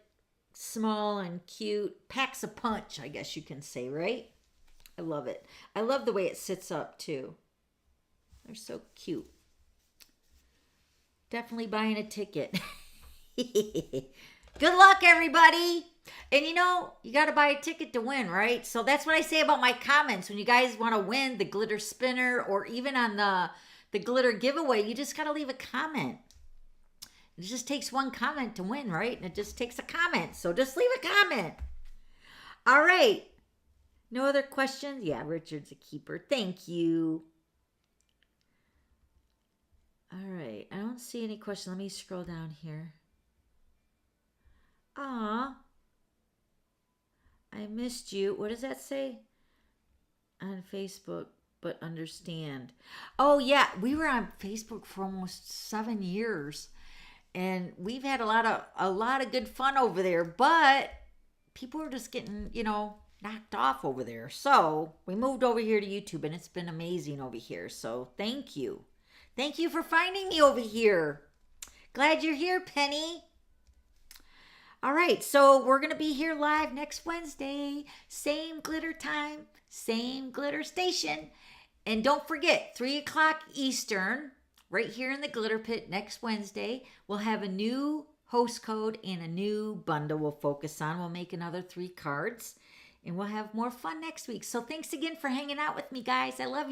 small and cute. Packs a punch, I guess you can say, right? I love it. I love the way it sits up too. They're so cute. Definitely buying a ticket. Good luck, everybody. And you know, you got to buy a ticket to win, right? So that's what I say about my comments. When you guys want to win the glitter spinner or even on the glitter giveaway, you just got to leave a comment. It just takes one comment to win, right? And it just takes a comment. So just leave a comment. All right. No other questions? Yeah, Richard's a keeper. Thank you. All right. I don't see any questions. Let me scroll down here. Aw. I missed you. What does that say? On Facebook, but understand. Oh, yeah. We were on Facebook for almost 7 years. And we've had a lot of good fun over there. But people are just getting, knocked off over there. So we moved over here to YouTube, and it's been amazing over here. So thank you. Thank you for finding me over here. Glad you're here, Penny. All right, so we're going to be here live next Wednesday. Same glitter time, same glitter station. And don't forget, 3 o'clock Eastern, right here in the Glitter Pit next Wednesday, we'll have a new host code and a new bundle we'll focus on. We'll make another 3 cards, and we'll have more fun next week. So thanks again for hanging out with me, guys. I love you.